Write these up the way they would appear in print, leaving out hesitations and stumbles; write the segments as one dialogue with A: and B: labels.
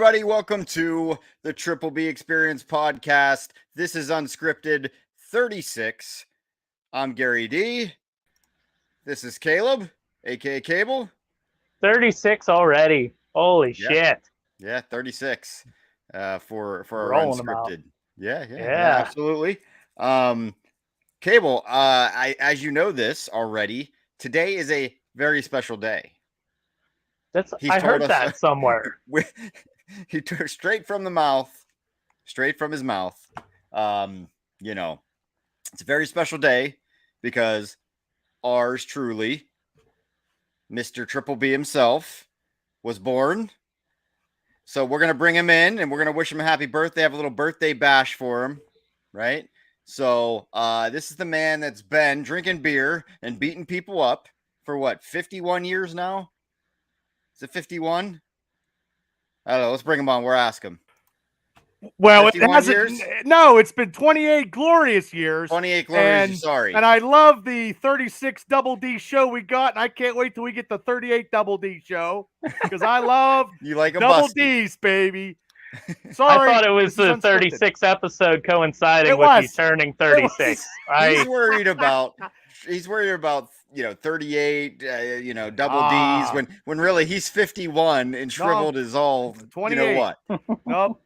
A: everybody. Welcome to the Triple B Experience podcast. This is Unscripted 36. I'm Gary D. This is Caleb, aka Cable.
B: 36 already. Holy shit.
A: Yeah, 36 for our
B: Rolling them out.
A: Unscripted. Yeah, absolutely. Cable, as you know this already, today is a very special day.
B: I heard that somewhere.
A: He took straight from his mouth. You know, it's a very special day because ours truly, Mr. Triple B himself, was born. So we're going to bring him in and we're going to wish him a happy birthday. Have a little birthday bash for him, right? So this is the man that's been drinking beer and beating people up for what, 51 years now? Is it 51? I don't know. Let's bring him on. We'll ask him.
C: Well, it hasn't. No, it's been 28 glorious years.
A: 28 glorious years, sorry.
C: And I love the 36 Double D show we got, and I can't wait till we get the 38 Double D show because I love
A: you like
C: Double D's, baby. Sorry.
B: I thought it was the 36th episode coinciding with you turning 36.
A: He's worried about 38, double D's when really he's 51 and shriveled is all 28. You know what?
C: Nope.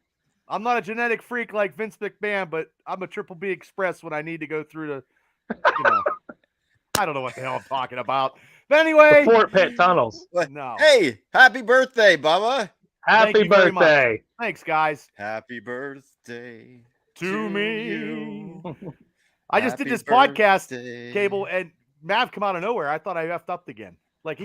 C: I'm not a genetic freak like Vince McMahon, but I'm a Triple B Express when I need to go through I don't know what the hell I'm talking about. But anyway.
B: The Fort Pitt tunnels.
C: No.
A: Hey, happy birthday, Bubba.
B: Happy birthday.
C: Thanks, guys.
A: Happy birthday
C: to me. I just did this podcast, Cable, and Mav come out of nowhere. I thought I effed up again. I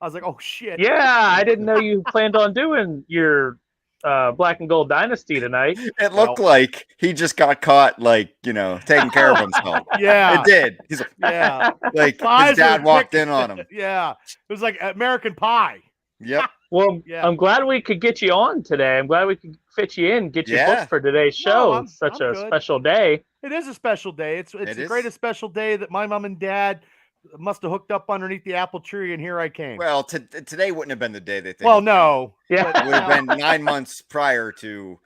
C: was like, oh, shit.
B: Yeah, I didn't know you planned on doing your Black and Gold Dynasty tonight.
A: It looked like he just got caught, taking care of himself.
C: Yeah.
A: It did. He's like his dad walked in on him.
C: Yeah. It was like American Pie.
A: Yep.
B: Well, I'm glad we could get you on today. I'm glad we could fit you in, get you booked for today's show. It's such a special day.
C: It is a special day. It's the greatest special day that my mom and dad must have hooked up underneath the apple tree, and here I came.
A: Well, today wouldn't have been the day that they.
C: Well, no.
B: Yeah.
A: It would have been 9 months prior to.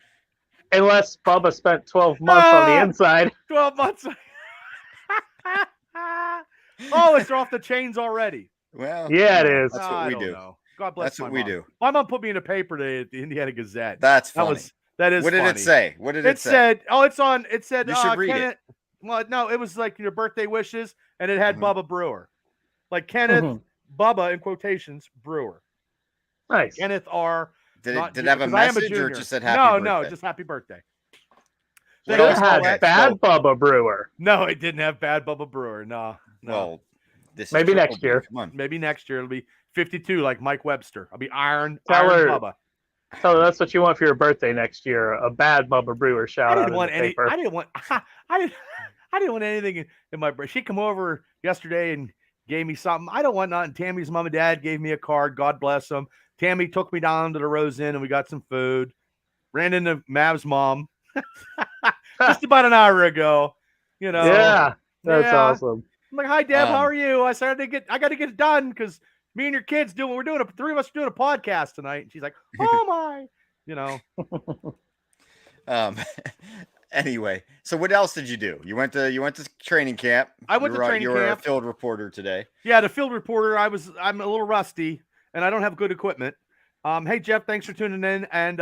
B: Unless Bubba spent 12 months on the inside.
C: 12 months. Oh, it's off the chains already.
A: Well,
B: yeah, it is.
A: That's what we do.
C: Know. God bless.
A: That's what we do.
C: My mom put me in a paper today at the Indiana Gazette.
A: That's funny.
C: That is.
A: What did
C: funny.
A: it say? What did it say?
C: Said, oh, it's on. It said,
A: you should read
C: Kenneth. Well, no, it was like your birthday wishes, and it had Bubba Brewer, like Kenneth Bubba in quotations Brewer.
B: Nice.
C: Kenneth R.
A: Did it have a message or just said happy birthday?
C: No, just happy birthday.
B: It had bad Bubba Brewer.
C: No, it didn't have bad Bubba Brewer. No.
A: Well,
B: maybe next year.
A: Come on.
C: Maybe next year it'll be 52 like Mike Webster. I'll be Iron
B: Bubba.
C: So
B: that's what you want for your birthday next year. A bad Bubba Brewer shout out in the paper.
C: I didn't want anything in my birthday. She come over yesterday and gave me something. I don't want nothing. Tammy's mom and dad gave me a card. God bless them. Tammy took me down to the Rose Inn and we got some food. Ran into Mav's mom just about an hour ago.
B: Yeah, that's awesome.
C: I'm like, hi Deb, how are you? I said I got to get it done because me and your kids three of us are doing a podcast tonight. And she's like, oh my,
A: Anyway, so what else did you do? You went to training camp.
C: I went to training camp.
A: You were a field reporter today.
C: Yeah, the field reporter. I'm a little rusty and I don't have good equipment. Hey Jeff, thanks for tuning in. And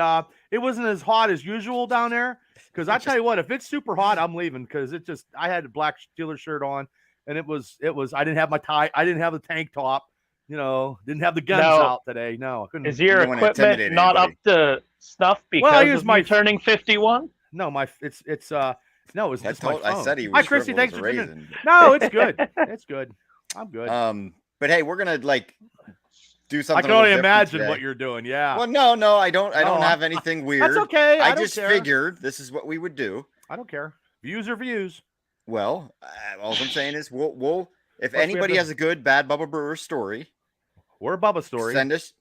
C: it wasn't as hot as usual down there because I tell you what, if it's super hot, I'm leaving because I had a black Steelers shirt on and it was I didn't have my tie, I didn't have the tank top. Didn't have the guns out today. No, I couldn't.
B: Is your equipment not up to snuff because of you turning 51?
C: No, it was just my phone.
A: I said he was.
C: Hi, Christy. Thanks for tuning. No, it's good. It's good. I'm good.
A: But hey, we're gonna do something.
C: I can only imagine what you're doing. Yeah.
A: Well, no, I don't have anything weird.
C: That's okay.
A: I just figured this is what we would do.
C: I don't care. Views are views.
A: Well, all I'm saying is we'll if anybody has a good bad Bubba Brewer story.
C: Or a Bubba story.
A: Send us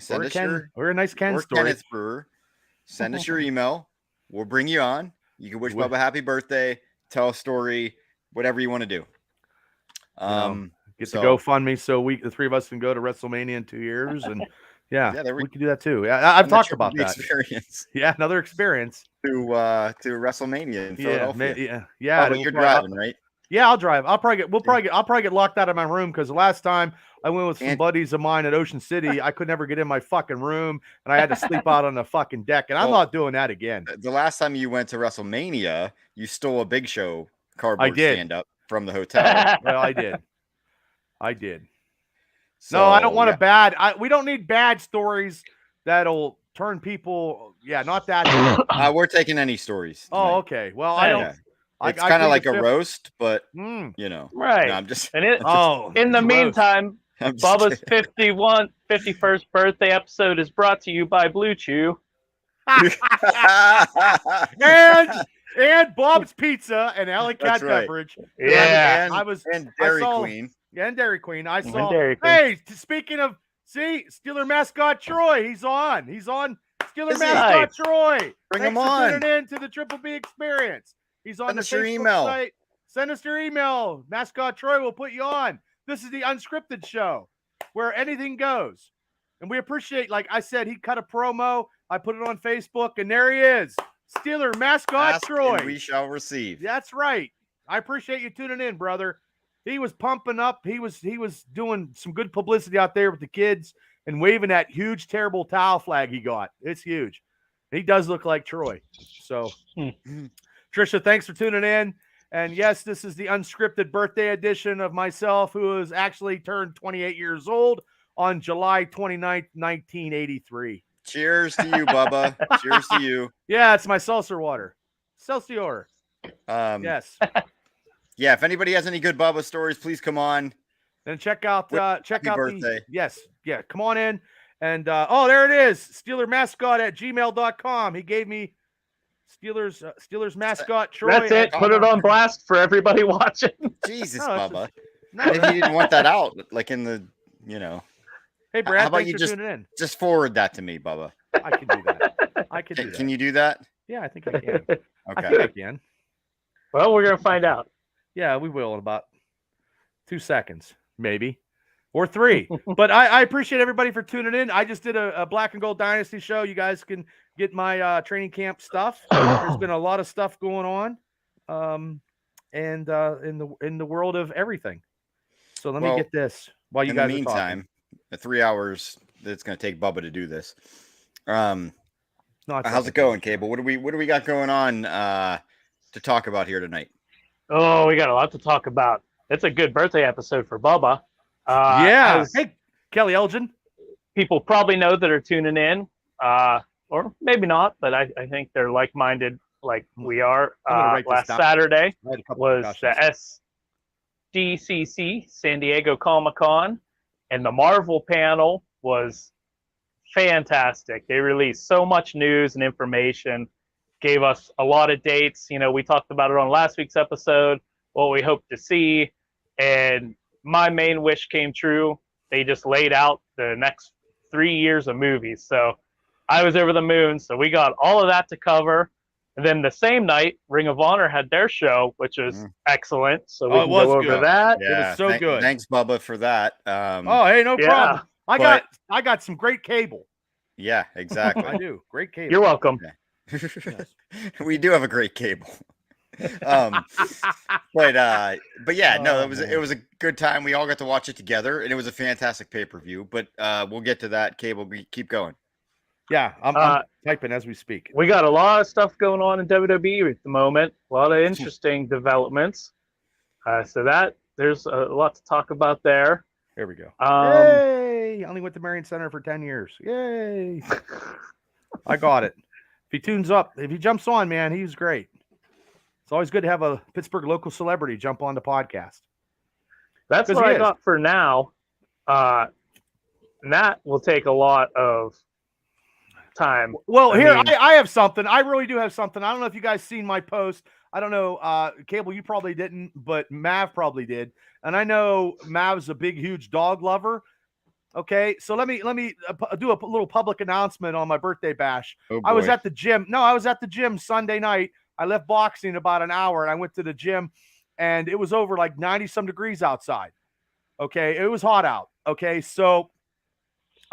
C: or a nice Ken story.
A: Kenneth Brewer. Send us your email. We'll bring you on. You can wish Bubba happy birthday, tell a story, whatever you want to do.
C: Get the GoFundMe so the three of us can go to WrestleMania in 2 years and Yeah,
A: there
C: we could do that too. I've talked about that.
A: Experience.
C: Yeah, another experience
A: to WrestleMania in Philadelphia.
C: Yeah.
A: But you're driving, right?
C: Yeah, I'll drive. I'll probably get locked out of my room because the last time I went with some buddies of mine at Ocean City, I could never get in my fucking room, and I had to sleep out on the fucking deck. And I'm not doing that again.
A: The last time you went to WrestleMania, you stole a Big Show cardboard stand-up from the hotel.
C: Well, I did.
A: So,
C: no, I don't want a bad. We don't need bad stories that'll turn people. Yeah, not that.
A: We're taking any stories tonight.
C: Oh, okay. Well, I don't.
A: It's kind of like a roast, but you know,
B: right?
A: No, I'm just.
B: And in the meantime, Bubba's 51st birthday episode is brought to you by Blue Chew,
C: and Bob's Pizza and Alley Cat Beverage.
B: Yeah,
A: and Dairy Queen.
C: Yeah, and Dairy Queen. I saw.
B: Queen.
C: Hey, speaking of, Steeler mascot Troy, he's on. Steeler mascot Troy.
A: Bring him on.
C: Tuning in to the Triple B Experience. He's on the Facebook site. Send us your email. Mascot Troy will put you on. This is the Unscripted show where anything goes. And we appreciate, like I said, he cut a promo. I put it on Facebook, and there he is. Steeler mascot Troy.
A: And we shall receive.
C: That's right. I appreciate you tuning in, brother. He was pumping up. He was doing some good publicity out there with the kids and waving that huge, terrible towel flag he got. It's huge. He does look like Troy. So, Trisha, thanks for tuning in. And yes, this is the Unscripted birthday edition of myself, who has actually turned 28 years old on July 29th, 1983.
A: Cheers to you, Bubba. Cheers to you.
C: Yeah, it's my seltzer water. Celsior. Yes.
A: Yeah, if anybody has any good Bubba stories, please come on.
C: And check out
A: birthday.
C: Come on in. And there it is. Steeler mascot at gmail.com. He gave me Steelers mascot Troy.
B: That's it. Put it on blast for everybody watching.
A: Jesus, Bubba. Maybe you didn't want that out, like in the,
C: Hey, Brad,
A: how about you
C: tuning in.
A: Just forward that to me, Bubba?
C: I can do that.
A: Can you do that?
C: Yeah, I think I can.
A: Okay.
C: I think I can.
B: Well, we're going to find out.
C: Yeah, we will in about 2 seconds, maybe. Or 3. But I appreciate everybody for tuning in. I just did a Black and Gold Dynasty show. You guys can get my training camp stuff. There's been a lot of stuff going on and in the world of everything. So let me get this while you guys are talking. In the meantime,
A: the 3 hours that it's going to take Bubba to do this. How's it going, Cable? What do we got going on to talk about here tonight?
B: Oh, we got a lot to talk about. It's a good birthday episode for Bubba.
C: Hey, Kelly Elgin.
B: People probably know that are tuning in, or maybe not, but I think they're like-minded like we are. Last Saturday was the SDCC, San Diego Comic-Con, and the Marvel panel was fantastic. They released so much news and information, gave us a lot of dates. We talked about it on last week's episode, what we hope to see, and my main wish came true. They just laid out the next 3 years of movies. So I was over the moon. So we got all of that to cover. And then the same night, Ring of Honor had their show, which was excellent. So we can go over that.
C: Yeah, it was so good.
A: Thanks, Bubba, for that.
C: Hey, no problem. I got some great cable.
A: Yeah, exactly.
C: I do. Great cable.
B: You're welcome.
A: Yes. We do have a great cable. But yeah, no, it was a good time. We all got to watch it together, and it was a fantastic pay-per-view. But we'll get to that. Cable, keep going.
C: Yeah, I'm typing as we speak.
B: We got a lot of stuff going on in WWE at the moment. A lot of interesting developments. So there's a lot to talk about there.
C: Here we go. Yay! I only went to Marion Center for 10 years. Yay! I got it. If he jumps on, man, he's great. It's always good to have a Pittsburgh local celebrity jump on the podcast.
B: That's what I got for now. And that will take a lot of time.
C: Well, I have something. I really do have something. I don't know if you guys seen my post. I don't know. Cable, you probably didn't, but Mav probably did. And I know Mav's a big, huge dog lover. Okay, so let me do a little public announcement on my birthday bash.
A: Oh,
C: I was at the gym. No, I was at the gym Sunday night. I left boxing about an hour, and I went to the gym, and it was over like 90-some degrees outside. Okay, it was hot out. Okay, so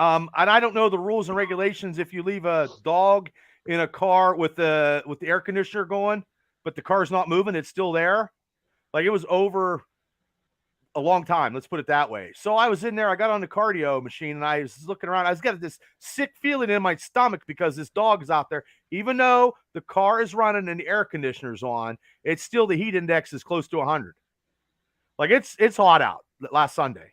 C: And I don't know the rules and regulations if you leave a dog in a car with the air conditioner going, but the car's not moving, it's still there. Like it was over a long time. Let's put it that way. So I was in there. I got on the cardio machine and I was looking around. I was getting this sick feeling in my stomach because this dog is out there. Even though the car is running and the air conditioner's on, it's still the heat index is close to 100. Like it's hot out last Sunday.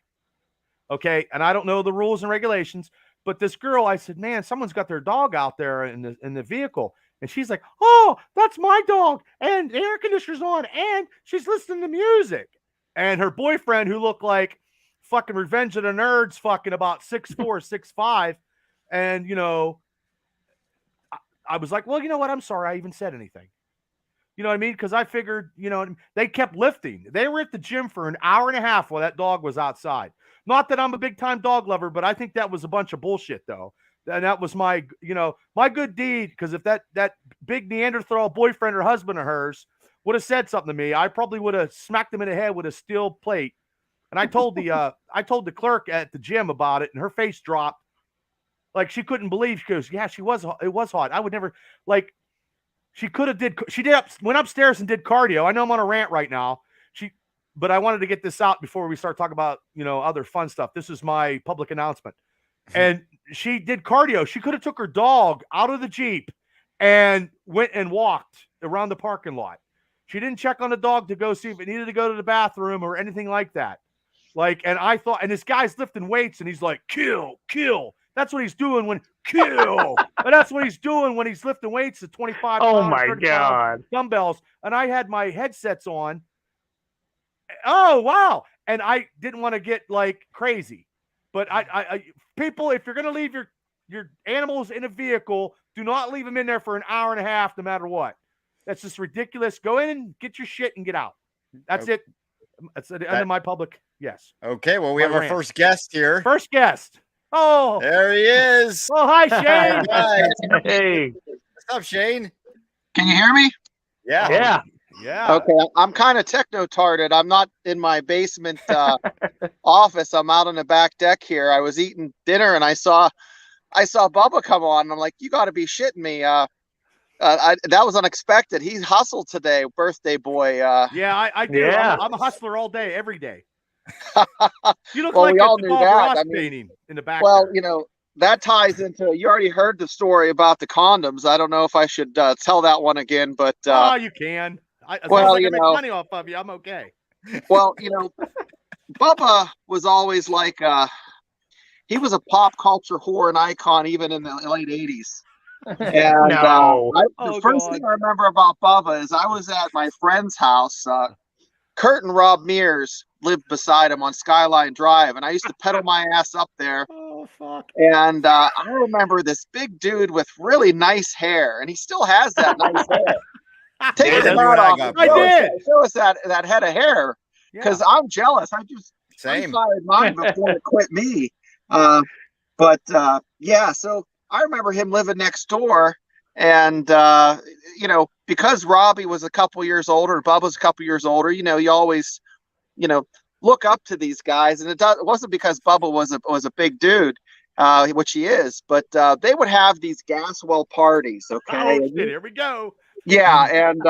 C: Okay, and I don't know the rules and regulations, but this girl, I said, man, someone's got their dog out there in the vehicle. And she's like, oh, that's my dog. And the air conditioner's on. And she's listening to music. And her boyfriend, who looked like fucking Revenge of the Nerds, fucking about 6'4", 6'5". And, you know, I was like, well, you know what? I'm sorry I even said anything. You know what I mean? Because I figured, you know, they kept lifting. They were at the gym for an hour and a half while that dog was outside. Not that I'm a big time dog lover, but I think that was a bunch of bullshit, though. And that was my, you know, my good deed. Because if that big Neanderthal boyfriend or husband of hers would have said something to me, I probably would have smacked him in the head with a steel plate. And I told the clerk at the gym about it, and her face dropped. Like she couldn't believe. She goes, yeah, it was hot. I would never, like, she went upstairs and did cardio. I know I'm on a rant right now. But I wanted to get this out before we start talking about, you know, other fun stuff. This is my public announcement. And she did cardio. She could have took her dog out of the Jeep and went and walked around the parking lot. She didn't check on the dog to go see if it needed to go to the bathroom or anything like that. Like, and I thought, and this guy's lifting weights and he's like, kill. That's what he's doing when kill. And that's what he's doing when he's lifting weights at 25
B: Oh
C: pounds,
B: my
C: 30
B: God.
C: pounds, dumbbells. And I had my headsets on. Oh, wow. And I didn't want to get like crazy, but I people, if you're going to leave your animals in a vehicle, do not leave them in there for an hour and a half, no matter what. That's just ridiculous. Go in and get your shit and get out. That's it. That's the end of my public. Yes.
A: Okay. Well, we have our first guest here.
C: First guest. Oh,
A: there he is.
C: Oh, hi, Shane.
A: Hi.
B: Hey.
A: What's up, Shane?
D: Can you hear me?
A: Yeah.
C: Yeah.
D: Okay. I'm kind of techno-tarded. I'm not in my basement office. I'm out on the back deck here. I was eating dinner and I saw Bubba come on. And I'm like, you got to be shitting me. That was unexpected. He hustled today, birthday boy.
C: Yeah, I do.
B: Yeah.
C: I'm a hustler all day, every day. You look
D: Well,
C: like
D: we all
C: a
D: knew
C: Bob
D: that.
C: Ross
D: I mean,
C: painting in the back.
D: Well,
C: there.
D: you know, that ties into, you already heard the story about the condoms. I don't know if I should tell that one again, but
C: you can. As
D: well,
C: long as I
D: you
C: can make
D: know,
C: money off of you, I'm okay.
D: well, you know, Bubba was always like, he was a pop culture whore and icon even in the late 80s. And
B: No.
D: the first thing I remember about Bubba is I was at my friend's house. Kurt and Rob Mears lived beside him on Skyline Drive, and I used to pedal my ass up there.
C: Oh, fuck.
D: And I remember this big dude with really nice hair, and he still has that nice hair. Take
A: Yeah,
D: the
A: that's
D: hat
A: what I
D: off.
A: got.
C: I did.
D: Show us that head of hair, because I'm jealous. I
A: Same.
D: fired mine before it quit me. Yeah, so I remember him living next door, and you know, because Robbie was a couple years older, Bubba's a couple years older, you know, you always, you know, look up to these guys, and it wasn't because Bubba was a big dude, which he is, but they would have these gas well parties. Okay,
C: Oh, shit, here we go.
D: yeah, and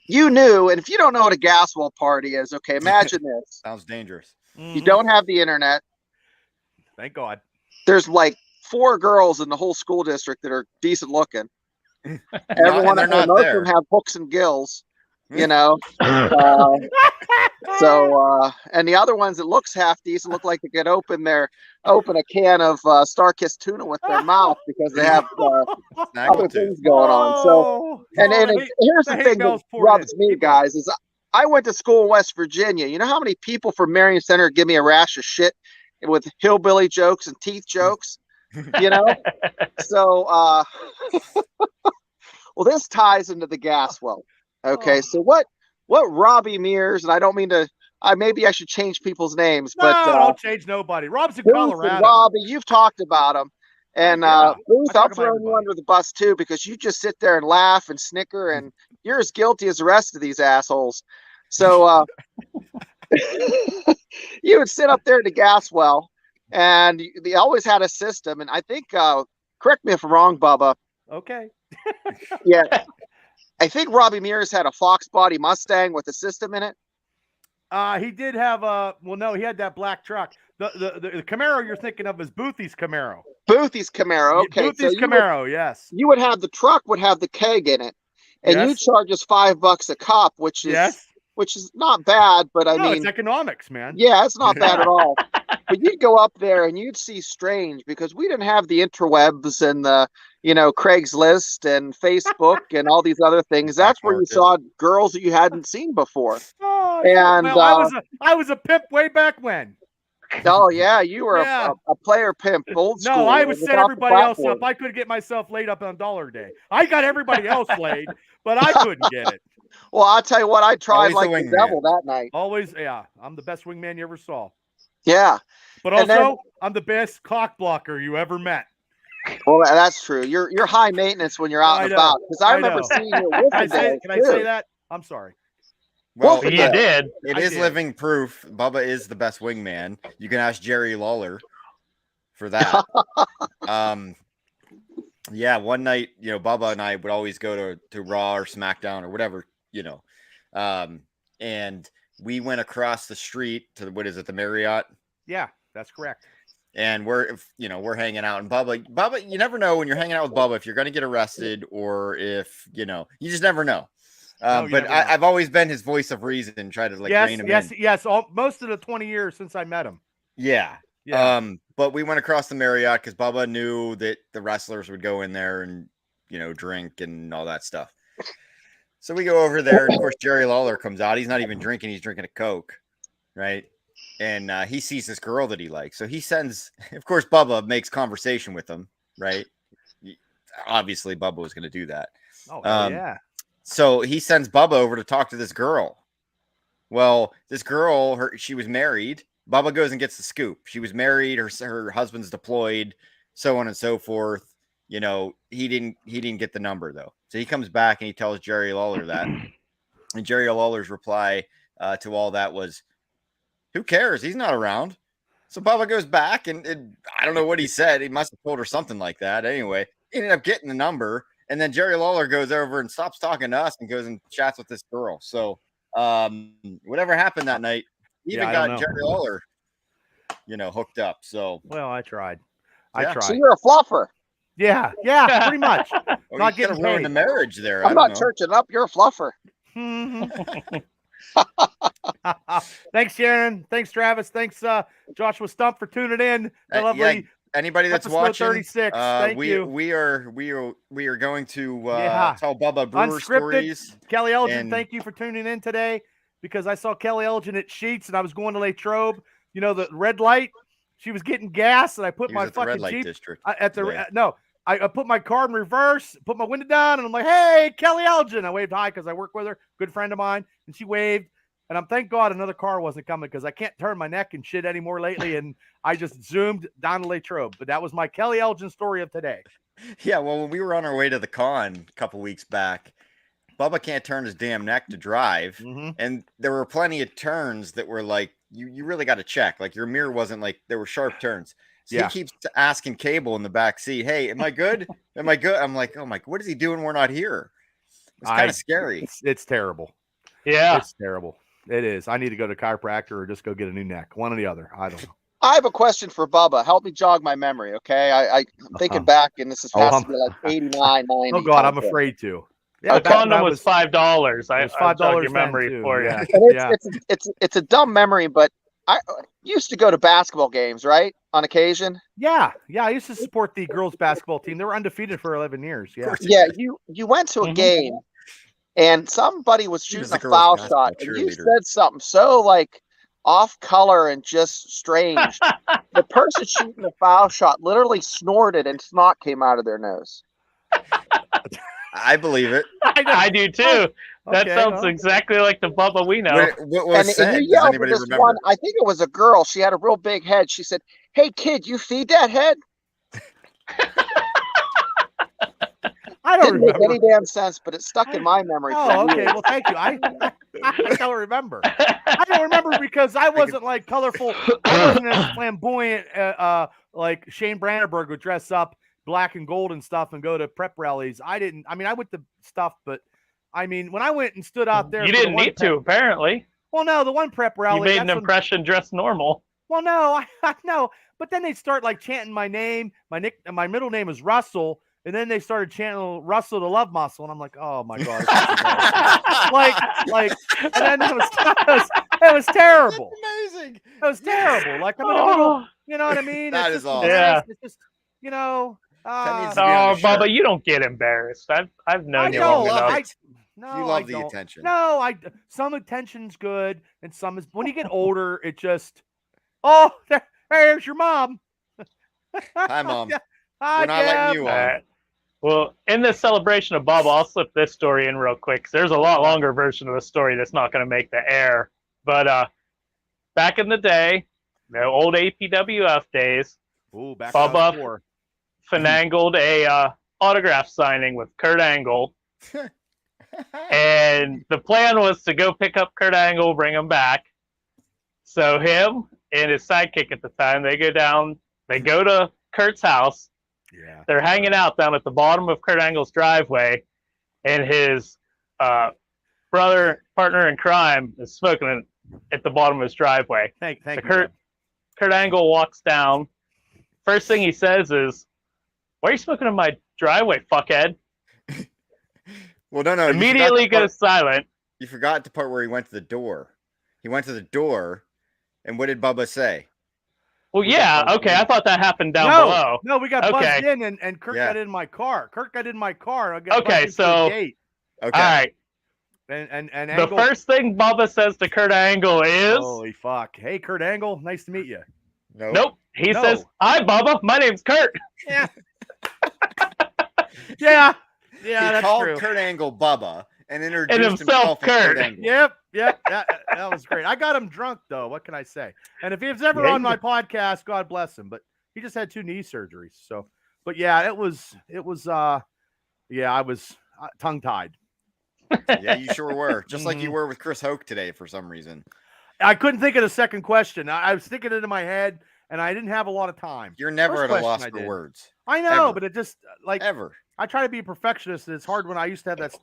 D: you knew, and if you don't know what a gas well party is, okay, imagine this:
A: Sounds dangerous.
D: you don't have the internet.
C: Thank God.
D: There's like 4 girls in the whole school district that are decent looking. Everyone,
A: they're not
D: most
A: there.
D: of them have hooks and gills, you know. And the other ones that looks half decent look like they could open a can of Starkist tuna with their mouth because they have other things going on. So, and here's the thing that rubs me, guys, is I went to school in West Virginia. You know how many people from Marion Center give me a rash of shit with hillbilly jokes and teeth jokes? You know? So, well, this ties into the gas well. Okay, so what Robbie Mears, and I don't mean to, maybe I should change people's names, but
C: don't change nobody. Rob's in
D: Booth
C: Colorado.
D: and Robbie, you've talked about him, and Booth,
C: I
D: I'm
C: talk about
D: throwing you
C: everybody.
D: under the bus too, because you just sit there and laugh and snicker, and you're as guilty as the rest of these assholes. So you would sit up there at the gas well, and they always had a system. And I think, correct me if I'm wrong, Bubba.
C: Okay.
D: Yeah, I think Robbie Mears had a Fox Body Mustang with a system in it.
C: He did have he had that black truck. The Camaro you're thinking of is Boothie's Camaro.
D: Boothie's Camaro. Okay,
C: Boothie's Camaro. Yes.
D: You would have the truck would have the keg in it, and you charge us $5 a cop, which is not bad, but I mean,
C: it's economics, man.
D: Yeah, it's not bad at all. But you'd go up there and you'd see strange, because we didn't have the interwebs and the, Craigslist and Facebook and all these other things. That's where you saw girls that you hadn't seen before.
C: Oh,
D: and
C: I was a pimp way back when.
D: Oh yeah, you were a player pimp, old school.
C: No, I would set everybody else up. I couldn't get myself laid up on $1 Day. I got everybody else laid, but I couldn't get it.
D: Well, I'll tell you what, I tried like the devil that night.
C: Always, yeah. I'm the best wingman you ever saw.
D: Yeah.
C: But also, I'm the best cock blocker you ever met.
D: Well, that's true. You're high maintenance when you're out and about. Because I remember seeing you with
C: Can I say that? I'm sorry.
A: Well,
B: you did.
A: It is living proof. Bubba is the best wingman. You can ask Jerry Lawler for that. Yeah, one night, Bubba and I would always go to Raw or SmackDown or whatever, and we went across the street to the Marriott?
C: Yeah, that's correct.
A: And we're hanging out, and Bubba, you never know when you're hanging out with Bubba if you're going to get arrested or if, you just never know. But I've always been his voice of reason, try to rein him in.
C: Yes. Most of the 20 years since I met him.
A: Yeah. But we went across the Marriott because Bubba knew that the wrestlers would go in there and, drink and all that stuff. So we go over there, and of course Jerry Lawler comes out. He's not even drinking; he's drinking a Coke, right? And he sees this girl that he likes, so he sends. Of course, Bubba makes conversation with him, right? Obviously, Bubba was going to do that.
C: Oh yeah.
A: So he sends Bubba over to talk to this girl. Well, this girl, she was married. Bubba goes and gets the scoop. She was married. Her husband's deployed, so on and so forth. He didn't get the number though. So he comes back and he tells Jerry Lawler that. And Jerry Lawler's reply to all that was, "Who cares? He's not around." So Bubba goes back and I don't know what he said. He must have told her something like that. Anyway, he ended up getting the number. And then Jerry Lawler goes over and stops talking to us and goes and chats with this girl. So whatever happened that night, even got Jerry Lawler, hooked up. So
C: I tried. I tried.
D: So you're a fluffer.
C: Yeah, pretty much. Not getting
A: ruined the marriage there.
D: I'm not churching up. You're a fluffer.
C: Thanks, Sharon. Thanks, Travis. Thanks, Joshua Stump, for tuning in. Lovely.
A: Anybody that's watching,
C: 36. Thank you.
A: We are going to tell Bubba Brewer
C: Unscripted
A: stories.
C: Kelly Elgin, thank you for tuning in today, because I saw Kelly Elgin at Sheets and I was going to Latrobe. The red light. She was getting gas, and I put my fucking Jeep at the I put my car in reverse, put my window down, and I'm like, "Hey, Kelly Elgin!" I waved hi because I work with her, good friend of mine, and she waved. And I'm thank God another car wasn't coming, because I can't turn my neck and shit anymore lately. And I just zoomed down to Latrobe. But that was my Kelly Elgin story of today.
A: Yeah, well, when we were on our way to the con a couple weeks back, Bubba can't turn his damn neck to drive.
C: Mm-hmm.
A: And there were plenty of turns that were like, you really got to check. Like your mirror wasn't like, there were sharp turns. So he keeps asking Cable in the back seat, "Hey, am I good? Am I good?" I'm like, "Oh my, what is he doing? We're not here." It's kind of scary.
C: It's terrible.
B: Yeah.
C: It's terrible. It is. I need to go to a chiropractor or just go get a new neck. One or the other. I don't know.
D: I have a question for Bubba. Help me jog my memory, okay? I'm thinking back, and this has to be like 89, 90.
C: Oh, God, I'm afraid to.
B: Yeah, the condom was $5. I
C: $5
B: your memory for you.
D: And it's a dumb memory, but I used to go to basketball games, right? On occasion.
C: Yeah. I used to support the girls' basketball team. They were undefeated for 11 years. Yeah.
D: Yeah, you went to a game, and somebody was shooting a foul shot, and you said something so off color and just strange. The person shooting the foul shot literally snorted, and snot came out of their nose.
A: I believe it.
B: I do too. That sounds exactly like the Bubba we know.
A: What was said?
D: And you yelled for this one. I think it was a girl. She had a real big head. She said, "Hey kid, you feed that head?"
C: I don't
D: Didn't make
C: remember.
D: any damn sense, but it stuck in my memory.
C: Oh,
D: for
C: okay.
D: years.
C: Well, thank you. I don't remember. I don't remember because I wasn't like colorful. I wasn't as flamboyant. Like Shane Brandenburg would dress up black and gold and stuff and go to prep rallies. I didn't. I mean, I went to stuff, but I mean, when I went and stood out there,
B: You didn't need to, apparently.
C: Well, no, the one prep rally.
B: You made an impression dressed normal.
C: Well, no, I know. But then they start like chanting my name. My middle name is Russell. And then they started chanting Russell the Love Muscle. And I'm like, oh my God. And then it was terrible.
A: That's amazing.
C: It was terrible. Like, I'm in a little, you know what I mean?
A: That
C: it's
A: is
C: just
A: awesome.
C: embarrassed. It's just, you know.
A: That needs to be on
B: Oh,
A: the shirt.
B: Bubba, you don't get embarrassed. I've known you
C: know,
B: long enough.
C: No,
A: You love
C: I
A: the
C: don't.
A: attention.
C: No, some attention's good, and some is when you get older, it just there's your mom.
A: Hi, Mom.
C: Hi,
A: We're not letting you
B: All
A: on.
B: right. Well, in this celebration of Bubba, I'll slip this story in real quick. 'Cause there's a lot longer version of the story that's not going to make the air. But back in the day, the old APWF days,
C: Ooh, back
B: Bubba
C: before.
B: finangled a autograph signing with Kurt Angle. And the plan was to go pick up Kurt Angle, bring him back. So him and his sidekick at the time, they go to Kurt's house.
C: Yeah.
B: They're hanging out down at the bottom of Kurt Angle's driveway, and his partner in crime is smoking at the bottom of his driveway.
C: Thank
B: So
C: you.
B: Kurt Angle walks down. First thing he says is, "Why are you smoking in my driveway, fuckhead?"
A: Well, no.
B: Immediately goes silent.
A: You forgot the part where he went to the door. He went to the door, and what did Bubba say?
B: Well, yeah, okay. I thought that happened down below.
C: No, we got buzzed in, and Kurt
A: Yeah.
C: got in my car. Kurt got in my car. I got
B: Okay,
C: buzzed into the gate.
A: Okay.
B: All right.
C: And
B: The
C: Angle,
B: first thing Bubba says to Kurt Angle is,
C: holy fuck. Hey, Kurt Angle, nice to meet you.
B: nope. He
C: No.
B: says, "Hi, Bubba. My name's Kurt."
C: Yeah. Yeah,
A: He
C: that's
A: called
C: true.
A: Kurt Angle Bubba and introduced
B: himself
A: himself as
B: Kurt.
A: Angle.
C: Yep, that was great. I got him drunk though. What can I say? And if he was ever
B: Yeah,
C: on my podcast, God bless him. But he just had 2 knee surgeries. So, but yeah, it was. I was tongue tied.
A: Yeah, you sure were. Just like
C: Mm-hmm.
A: you were with Chris Hoke today for some reason.
C: I couldn't think of the second question. I was thinking it in my head, and I didn't have a lot of time.
A: You're never
C: First
A: at a
C: question
A: loss
C: I
A: for
C: did.
A: words.
C: I know,
A: Ever.
C: but it just like
A: Ever.
C: I try to be a perfectionist, and it's hard when I used to have that.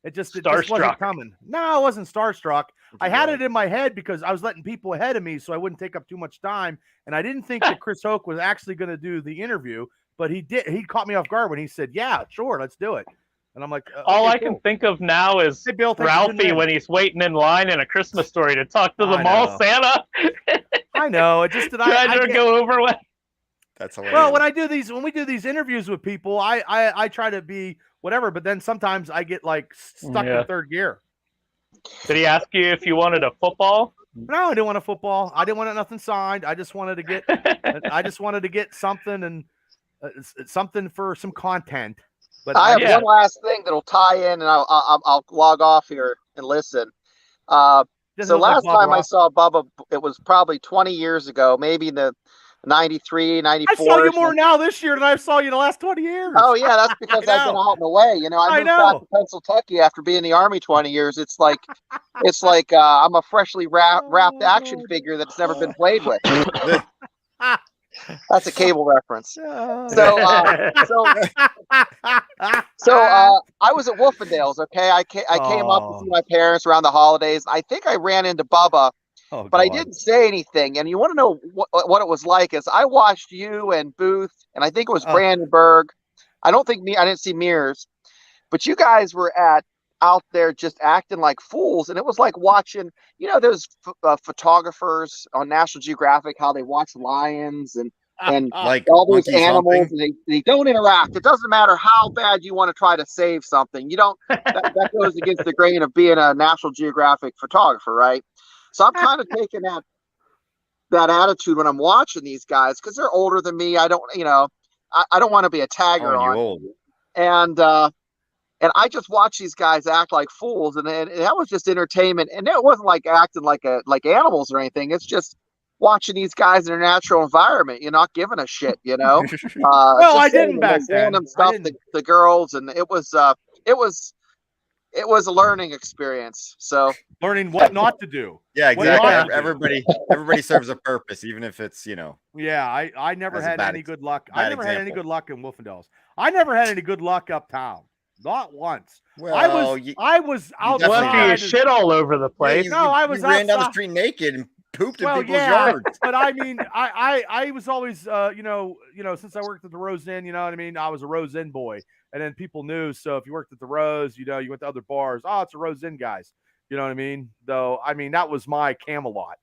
C: It just wasn't
B: Starstruck.
C: coming. No, I wasn't starstruck. I had
A: Right.
C: it in my head because I was letting people ahead of me, so I wouldn't take up too much time. And I didn't think that Chris Hoke was actually going to do the interview, but he did. He caught me off guard when he said, "Yeah, sure, let's do it." And I'm like,
B: All
C: okay,
B: I can
C: cool.
B: think of now is
C: Hey, Bill, thanks for tuning
B: Ralphie
C: in.
B: when he's waiting in line in A Christmas Story to talk to the
C: I
B: mall
C: know.
B: Santa,
C: I know. It just that
B: trying
C: I
B: to
C: get,
B: go over with.
A: That's hilarious.
C: well, when we do these interviews with people, I try to be whatever, but then sometimes I get like stuck
B: Yeah.
C: in third gear.
B: Did he ask you if you wanted a football?
C: No, I didn't want a football. I didn't want nothing signed. I just wanted to get. I just wanted to get something and something for some content. But
D: I have
B: Yeah.
D: one last thing that'll tie in, and I'll log off here and listen.
C: doesn't
D: So
C: look like
D: last
C: Bob
D: time I
C: Ross.
D: saw Bubba, it was probably 20 years ago, maybe in the 93, 94.
C: I saw you more now this year than I saw you the last 20 years.
D: Oh yeah, that's because
C: I
D: I've been
C: know.
D: out and away. I
C: I
D: moved
C: know.
D: back to Pennsylvania after being in the Army 20 years. It's like I'm a freshly wrapped action
C: Lord.
D: figure that's never been played with.
C: Ah.
D: That's a cable reference.
C: Ah.
D: So I was at Wolfendale's. Okay, I came up to see my parents around the holidays. I think I ran into Bubba,
C: Oh,
D: but I
C: God.
D: didn't say anything. And you want to know what it was like? Is I watched you and Booth, and I think it was
C: Oh.
D: Brandenburg. I didn't see Mears, but you guys were out there just acting like fools, and it was like watching, those photographers on National Geographic, how they watch lions and
A: like
D: all those
A: monkeys
D: animals,
A: humping.
D: and they don't interact. It doesn't matter how bad you want to try to save something. You don't. That goes against the grain of being a National Geographic photographer, right? So I'm kind of taking that attitude when I'm watching these guys because they're older than me. I don't want to be a tagger
A: Oh,
D: on.
A: you old.
D: And I just watch these guys act like fools, and that was just entertainment. And it wasn't like acting like animals or anything. It's just watching these guys in their natural environment. You're not giving a shit, you know.
C: Well,
D: just
C: I
D: saying,
C: didn't back
D: like,
C: then.
D: random
C: I
D: stuff.
C: didn't.
D: The girls, and it was a learning experience. So
C: Learning what not to do.
A: Yeah,
C: What not
A: exactly.
C: to do.
A: Everybody serves a purpose, even if it's
C: Yeah, I never
A: That's a
C: had
A: bad
C: any
A: ex-
C: good luck.
A: bad
C: I never had any
A: example.
C: good luck in Wolfendells. I never had any good luck uptown. Not once.
A: well.
C: I was
A: definitely
B: Lucky you
C: outside.
B: shit all over the place.
C: No, I was
A: you ran down the
C: outside.
A: street naked and pooped in
C: Well,
A: people's
C: yeah,
A: yards.
C: but I mean, I was always, since I worked at the Rose Inn, you know what I mean? I was a Rose Inn boy. And then people knew. So if you worked at the Rose, you went to other bars. Oh, it's a Rose Inn guys. You know what I mean? Though, I mean, that was my Camelot.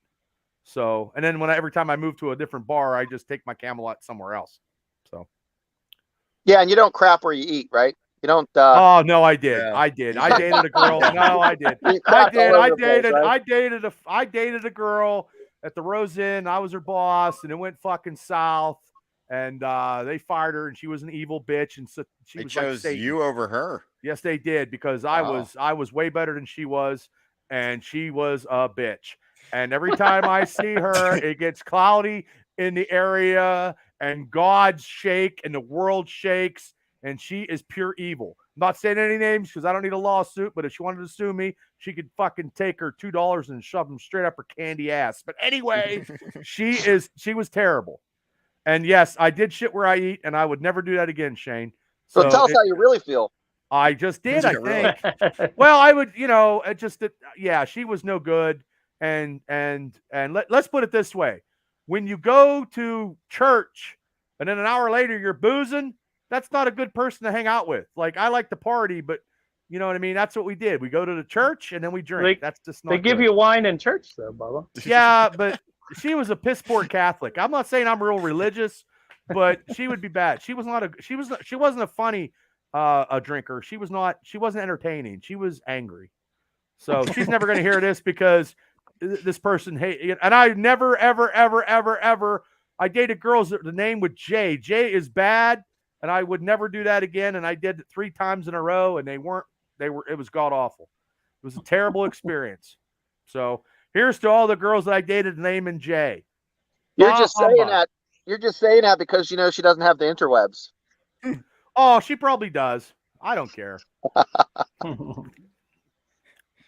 C: So, and then every time I moved to a different bar, I just take my Camelot somewhere else. So.
D: yeah, and you don't crap where you eat, right? You don't.
C: Oh no, I did.
A: Yeah.
C: I did. I dated a girl. No, I did.
D: You
C: I
D: crapped all
C: did.
D: over
C: I
D: the place,
C: dated.
D: right?
C: I dated a girl at the Rose Inn. I was her boss, and it went fucking south. And they fired her, and she was an evil bitch, and so she
A: They
C: was
A: chose
C: like Satan.
A: you over her.
C: Yes, they did, because I was way better than she was, and she was a bitch. And every time I see her, it gets cloudy in the area, and gods shake, and the world shakes, and she is pure evil. I'm not saying any names because I don't need a lawsuit, but if she wanted to sue me, she could fucking take her $2 and shove them straight up her candy ass. But anyway, she was terrible. And yes, I did shit where I eat, and I would never do that again, Shane.
D: So tell us how you really feel.
C: I just did, I
A: Really?
C: think. Well, I would, it just, yeah, she was no good. And let's put it this way. When you go to church and then an hour later you're boozing, that's not a good person to hang out with. Like, I like to party, but you know what I mean? That's what we did. We go to the church and then we drink. That's just not
B: They give
C: good.
B: you wine in church, though, Bubba.
C: Yeah, but she was a piss poor Catholic. I'm not saying I'm real religious, but she would be bad. She wasn't a funny a drinker. She wasn't entertaining. She was angry. So she's never going to hear this because this person hate. And I never, ever, ever, ever, ever. I dated girls that the name with J. J is bad, and I would never do that again. And I did it 3 times in a row, and it was god awful. It was a terrible experience. So here's to all the girls that I dated naming J.
D: You're just saying that. You're just saying that because she doesn't have the interwebs.
C: Oh, she probably does. I don't care.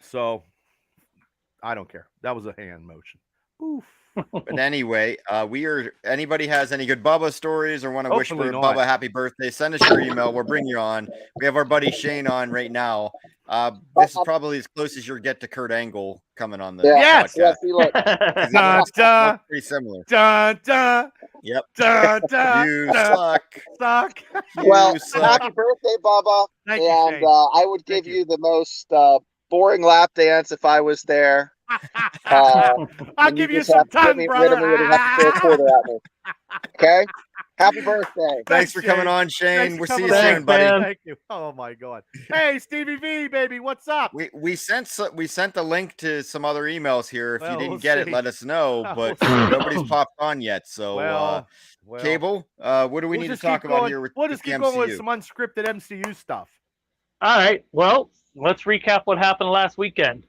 C: So I don't care. That was a hand motion. Oof.
A: But anyway, anybody has any good Bubba stories or want to wish for
C: Hopefully not.
A: Bubba happy birthday, send us your email. We'll bring you on. We have our buddy Shane on right now. This is probably as close as you'll get to Kurt Angle coming on the
C: Yes.
A: podcast.
D: Yes, he look.
C: Dun, dun,
A: Pretty similar.
C: dun, dun,
A: Yep.
C: dun, dun,
A: You
C: dun,
A: suck.
C: suck.
D: Well,
A: You suck.
D: happy birthday, Bubba.
C: Thank you,
D: And
C: Shane.
D: I would give
C: Thank you.
D: you the most boring lap dance if I was there.
C: I'll
D: And
C: give you
D: just
C: some
D: have to hit
C: tongue,
D: me-
C: brother.
D: hit me with an extra quarter at me. Okay? Happy birthday.
A: Thanks for coming
C: Shane.
A: on, Shane.
C: Thanks for
A: We'll see
C: coming
A: you
C: on.
A: soon, buddy.
B: man.
C: Thank you. Oh my God. Hey, Stevie V, baby, what's up?
A: We sent the link to some other emails here. If
C: Well,
A: you didn't
C: we'll
A: get it,
C: see.
A: let us know.
C: We'll
A: But
C: see.
A: nobody's popped on yet. So
C: Well,
A: Cable, what do we need to talk about here with
C: We'll just
A: the
C: keep going with
A: MCU?
C: some unscripted MCU stuff.
B: All right. Well, let's recap what happened last weekend.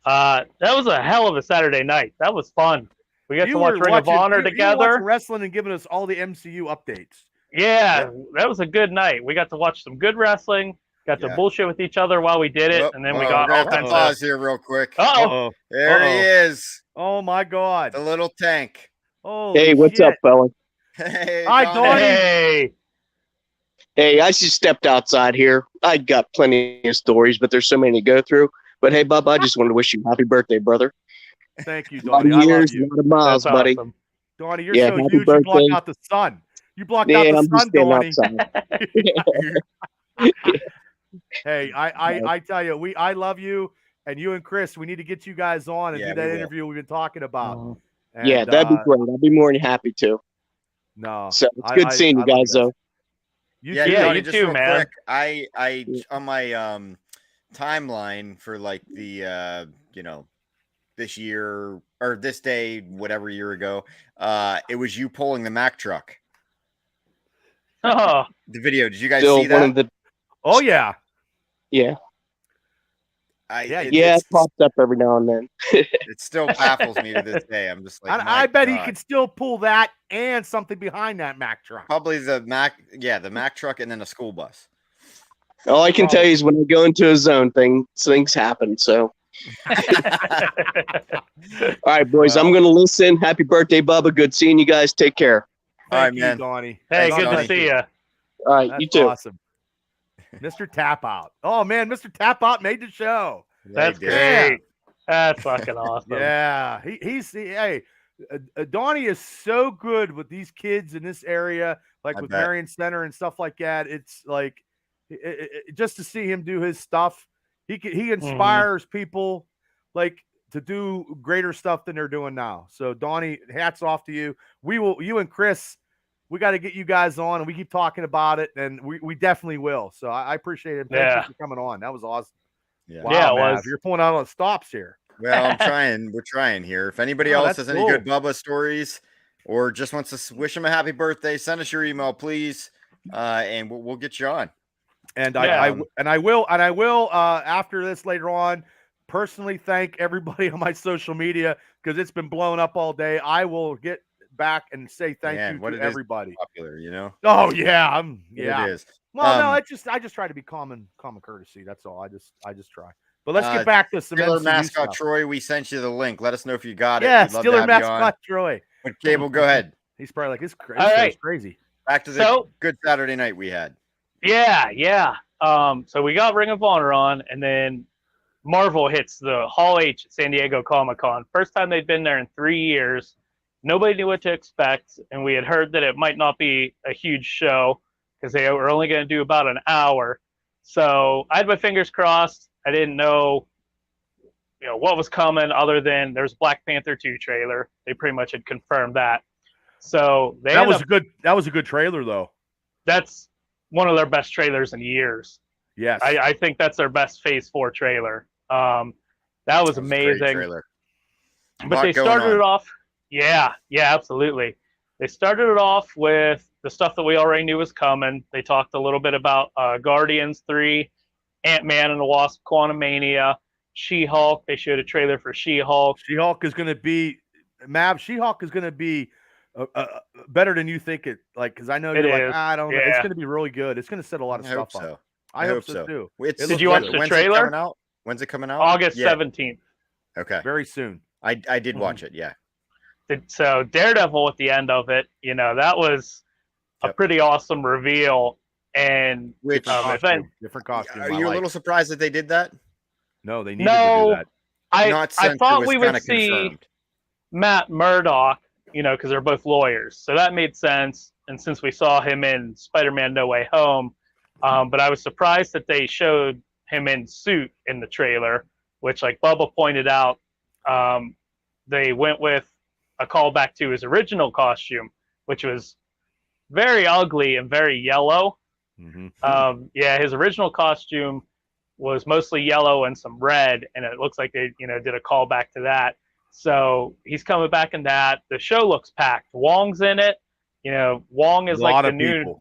B: That was a hell of a Saturday night. That was fun. We got to watch Ring of Honor
C: you were
B: together.
C: watching wrestling and giving us all the MCU updates.
B: Yeah, that was a good night. We got to watch some good wrestling. Got to
A: Yeah.
B: bullshit with each other while we did it, and then we got
A: we're
B: all
A: gonna have
B: kinds
A: to
B: of.
A: pause here real quick.
B: Uh-oh.
A: There he is,
C: Oh my God.
A: the little tank.
C: Oh,
E: Hey, what's up, fella?
A: Hey,
C: Hi,
A: Donnie.
C: Donnie.
B: Hey.
E: Hey, I just stepped outside here. I got plenty of stories, but there's so many to go through. But hey, Bubba, I just want to wish you happy birthday, brother.
C: Thank you,
E: A lot
C: Donnie.
E: of
C: I love
E: years, a
C: you.
E: lot of miles,
B: That's
E: buddy.
B: awesome.
C: Donnie, you're
E: Yeah,
C: so
E: happy
C: huge, you block
E: birthday.
C: out the sun. You blocked
E: Yeah,
C: out the
E: I'm
C: sun,
E: just standing
C: Donnie.
E: outside.
C: Hey, I tell you, I love you, and you and Chris, we need to get you guys on and
A: Yeah,
C: do
A: we
C: that
A: will.
C: interview we've been talking about. And,
E: Yeah, that'd be great. I'd be more than happy to.
C: No,
E: So it's good seeing you
C: I love
E: guys, though.
C: You
A: Yeah,
C: too.
B: Yeah,
A: Donnie,
B: you
A: just
B: too,
A: real
B: man.
A: quick. I on my timeline for like the this year or this day, whatever year ago, it was you pulling the Mack truck.
B: Oh,
A: The video. Did you guys
E: Still
A: see
E: one
A: that?
E: of the
C: Oh yeah,
E: yeah. It pops up every now and then.
A: It still baffles me to this day. I'm just like,
C: I bet
A: God.
C: he could still pull that and something behind that Mack truck.
A: Probably the Mack, the Mack truck, and then a school bus.
E: All I can tell you is when I go into a zone, things happen. So, all right, boys, I'm gonna listen. Happy birthday, Bubba. Good seeing you guys. Take care.
C: Thank
A: you,
C: man. Donnie.
B: Hey,
A: Thanks,
B: good
A: Donnie.
B: to see you.
E: All right,
C: That's
E: you too.
C: Awesome. Mr. Tap Out. Oh man, Mr. Tap Out made the show.
B: That's great. That's fucking awesome.
C: Yeah, hey, Donnie is so good with these kids in this area, like with Marion Center and stuff like that. It's like just to see him do his stuff. He inspires people like to do greater stuff than they're doing now. So Donnie, hats off to you. You and Chris, we got to get you guys on, and we keep talking about it, and we definitely will. So I appreciate it. Thank you for coming on. That was awesome.
A: Yeah,
C: wow, man, you're pulling out on stops here.
A: Well, I'm trying. We're trying here. If anybody else has any good Bubba stories or just wants to wish him a happy birthday, send us your email, please, and we'll get you on.
C: And I will after this later on personally thank everybody on my social media because it's been blown up all day. I will get back and say thank you to everybody.
A: Popular, you know.
C: Oh yeah,
A: It is.
C: Well, no, I just try to be common courtesy. That's all. I just try. But let's get back to some
A: Steeler mascot stuff. Troy, we sent you the link. Let us know if you got it.
C: Yeah, Steeler mascot Troy.
A: But Cable, go ahead.
C: He's probably like, this is crazy.
A: Back to the good Saturday night we had.
B: Yeah. So we got Ring of Honor on, and then Marvel hits the Hall H at San Diego Comic-Con. First time they'd been there in 3 years. Nobody knew what to expect, and we had heard that it might not be a huge show because they were only going to do about an hour. So I had my fingers crossed. I didn't know, what was coming other than there's Black Panther 2 trailer. They pretty much had confirmed that. So
C: that was a good trailer though.
B: That's one of their best trailers in years.
C: Yes.
B: I think that's their best Phase 4 trailer. That was amazing. But they started it off. Yeah, absolutely. They started it off with the stuff that we already knew was coming. They talked a little bit about Guardians 3, Ant-Man and the Wasp, Quantumania, She-Hulk. They showed a trailer for She-Hulk.
C: She-Hulk is going to be She-Hulk is going to be better than you think it. Like, because I know you're like, I don't know. It's going to be really good. It's going to set a lot of stuff up. I hope so too.
B: Did you watch the trailer?
A: When's it coming out?
B: August 17th.
A: Okay.
C: Very soon.
A: I did watch it. Yeah.
B: So Daredevil at the end of it, that was a pretty awesome reveal. And
C: different costume.
A: Are you a little surprised that they did that?
C: No, they needed to do that.
B: I thought we would see Matt Murdock, because they're both lawyers. So that made sense. And since we saw him in Spider-Man No Way Home, but I was surprised that they showed him in suit in the trailer, which, like Bubba pointed out, they went with a callback to his original costume, which was very ugly and very yellow.
C: Mm-hmm.
B: His original costume was mostly yellow and some red, and it looks like they, did a callback to that. So he's coming back in that. The show looks packed. Wong's in it. Wong is like the new.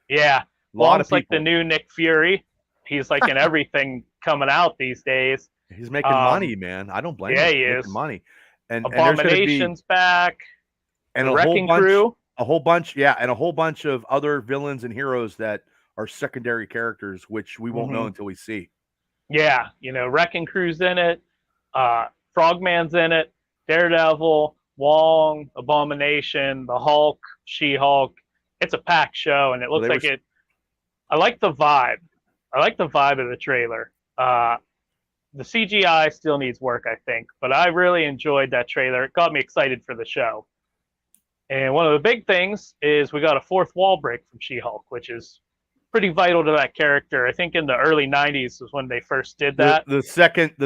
B: Yeah, Wong's like the new Nick Fury. He's like in everything coming out these days.
C: He's making money, man. I don't blame him.
B: Yeah, he is.
C: Making money. And
B: Abomination's back.
C: And
B: Wrecking Crew.
C: A whole bunch of other villains and heroes that are secondary characters, which we won't know until we see.
B: Yeah, Wrecking Crew's in it. Frogman's in it. Daredevil, Wong, Abomination, the Hulk, She-Hulk. It's a packed show, and it looks like it. I like the vibe. I like the vibe of the trailer. The CGI still needs work, I think, but I really enjoyed that trailer. It got me excited for the show. And one of the big things is we got a fourth wall break from She-Hulk, which is pretty vital to that character. I think in the early 90s was when they first did that.
C: The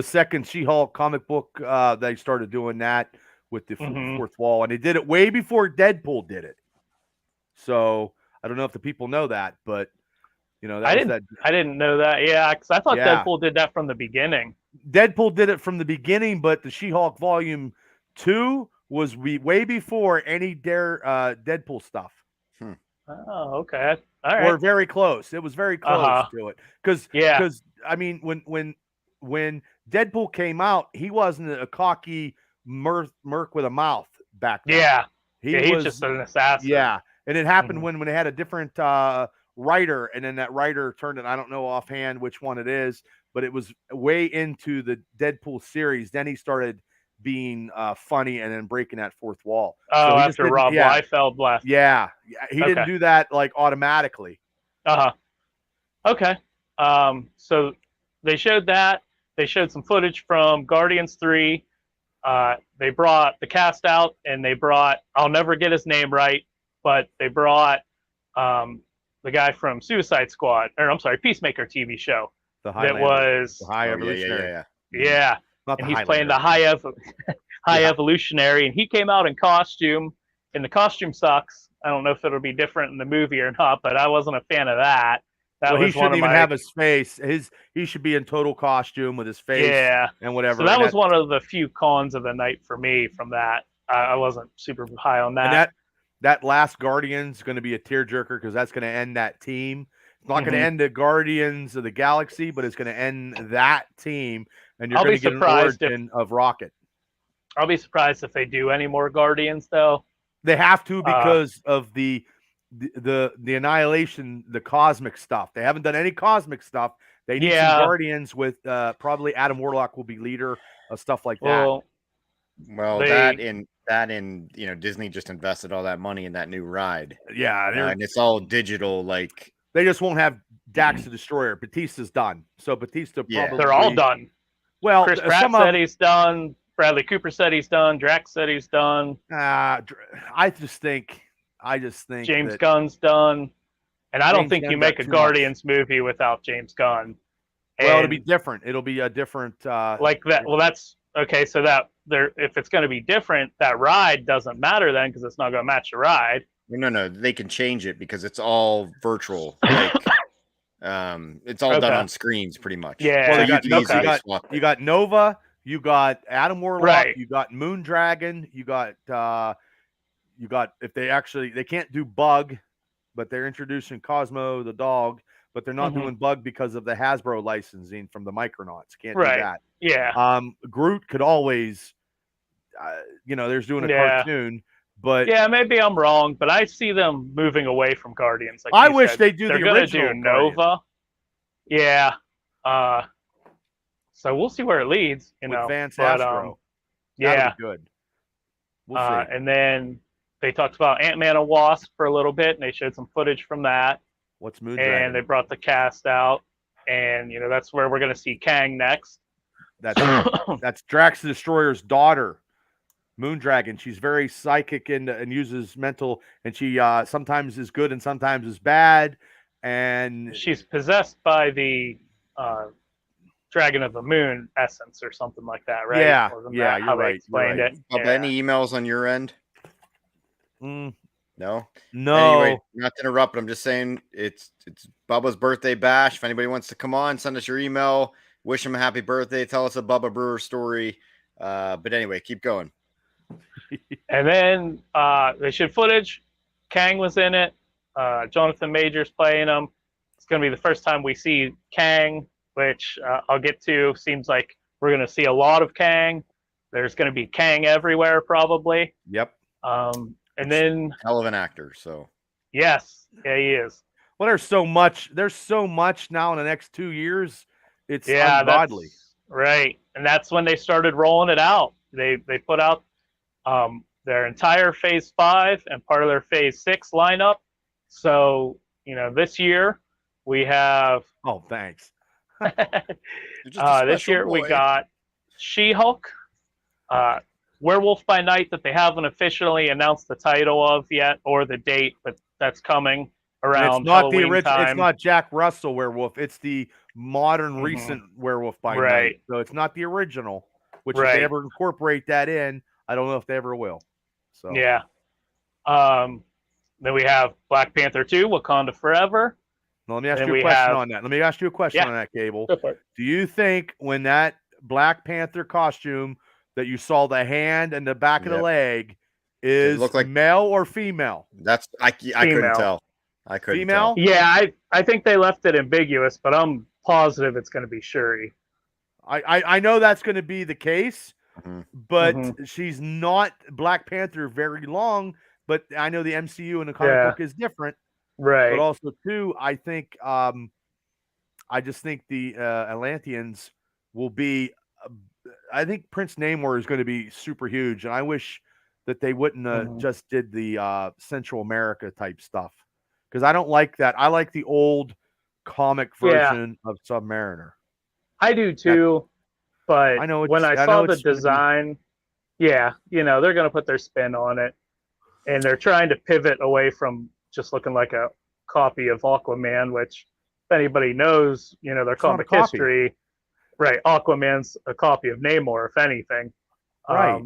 C: second She-Hulk comic book, they started doing that with the fourth wall, and they did it way before Deadpool did it. So I don't know if the people know that, but I didn't
B: know that. Yeah, because I thought Deadpool did that from the beginning.
C: Deadpool did it from the beginning, but the She-Hulk Volume 2 was way before any Deadpool stuff.
B: Oh, okay. All right.
C: Or very close. It was very close to it. Because I mean, when Deadpool came out, he wasn't a cocky merc with a mouth back then.
B: Yeah.
C: He was
B: just an assassin.
C: Yeah, and it happened
B: Mhm.
C: when they had a different writer, and then that writer turned it. I don't know offhand which one it is, but it was way into the Deadpool series. Then he started being funny and then breaking that fourth wall.
B: Oh,
C: he
B: after Rob Liefeld left.
C: Yeah, he didn't do that like automatically.
B: Okay. So they showed that. They showed some footage from Guardians 3. They brought the cast out, and they brought, I'll never get his name right, but they brought the guy from Suicide Squad, or I'm sorry, Peacemaker TV show.
C: The
B: High
C: Evolutionary.
B: Yeah. And he's playing the high evolutionary, and he came out in costume, and the costume sucks. I don't know if it'll be different in the movie or not, but I wasn't a fan of that.
C: He shouldn't even have his face. He should be in total costume with his face and whatever.
B: So that was one of the few cons of the night for me from that. I wasn't super high on that.
C: And that last Guardian's going to be a tearjerker because that's going to end that team. It's not going to end the Guardians of the Galaxy, but it's going to end that team, and you're going to get an origin of Rocket.
B: I'll be surprised if they do any more Guardians, though.
C: They have to because of the annihilation, the cosmic stuff. They haven't done any cosmic stuff. They need some Guardians with probably Adam Warlock will be leader of stuff like that.
A: Well, that in Disney just invested all that money in that new ride.
C: Yeah,
A: and it's all digital. Like
C: they just won't have Dax the Destroyer. Batista's done, so Batista probably
B: they're all done.
C: Well,
B: Chris Pratt said he's done. Bradley Cooper said he's done. Drax said he's done.
C: I just think
B: James Gunn's done, and I don't think you make a Guardians movie without James Gunn.
C: Well, it'll be different. It'll be a different
B: like that. Well, that's okay. So if it's going to be different, that ride doesn't matter then because it's not going to match the ride.
A: No, they can change it because it's all virtual. Like, it's all done on screens pretty much.
B: Yeah,
A: so
C: you got Nova, you got Adam Warlock, you got Moondragon, you got if they can't do Bug, but they're introducing Cosmo the dog, but they're not doing Bug because of the Hasbro licensing from the Micronauts. Can't do that.
B: Yeah.
C: Groot could always, there's doing a cartoon, but
B: maybe I'm wrong, but I see them moving away from Guardians. Like
C: I wish they do.
B: They're
C: the
B: gonna
C: original
B: do Nova. Yeah. So we'll see where it leads.
C: With Vance Astro. That'll be good. We'll see.
B: And then they talked about Ant-Man and Wasp for a little bit, and they showed some footage from that.
C: What's Moondragon?
B: And they brought the cast out, and that's where we're going to see Kang next.
C: That's Drax the Destroyer's daughter, Moondragon. She's very psychic and uses mental, and she sometimes is good and sometimes is bad. And
B: she's possessed by the Dragon of the Moon essence or something like that, right?
C: Yeah,
B: you're right. Explained it.
A: Any emails on your end? No.
C: Anyway,
A: not to interrupt, but I'm just saying it's Bubba's birthday bash. If anybody wants to come on, send us your email. Wish him a happy birthday. Tell us a Bubba Brewer story. But anyway, keep going.
B: And then they showed footage. Kang was in it. Jonathan Majors playing him. It's going to be the first time we see Kang, which I'll get to. Seems like we're going to see a lot of Kang. There's going to be Kang everywhere, probably.
C: Yep.
A: And then hell of an actor. So
B: yes, he is.
C: Well, there's so much now in the next 2 years. It's ungodly.
B: Right. And that's when they started rolling it out. They put out their entire Phase 5 and part of their Phase 6 lineup. So, this year we have
C: Oh, thanks.
B: This year we got She-Hulk, Werewolf by Night that they haven't officially announced the title of yet or the date, but that's coming around Halloween
C: the original.
B: time.
C: It's not Jack Russell Werewolf. It's the modern recent Werewolf by Night. So it's not the original. Which if they ever incorporate that in, I don't know if they ever will. So
B: yeah. Then we have Black Panther 2, Wakanda Forever.
C: Now, let me ask you a question on that. Let me ask you a question on that, Cable. Do you think when that Black Panther costume that you saw the hand and the back of the leg is like male or female?
A: That's I couldn't tell. I couldn't
C: female?
A: tell.
B: Yeah, I think they left it ambiguous, but I'm positive it's going to be Shuri.
C: I know that's going to be the case,
A: Mhm.
C: but she's not Black Panther very long. But I know the MCU and the comic book is different.
B: Right.
C: But also, too, I think I just think the Atlanteans will be. I think Prince Namor is going to be super huge, and I wish that they wouldn't just did the Central America type stuff because I don't like that. I like the old comic version of Submariner.
B: I do too, but
C: I know
B: when I saw the design, they're going to put their spin on it, and they're trying to pivot away from just looking like a copy of Aquaman, which if anybody knows, their comic history, right? Aquaman's a copy of Namor, if anything.
C: Right.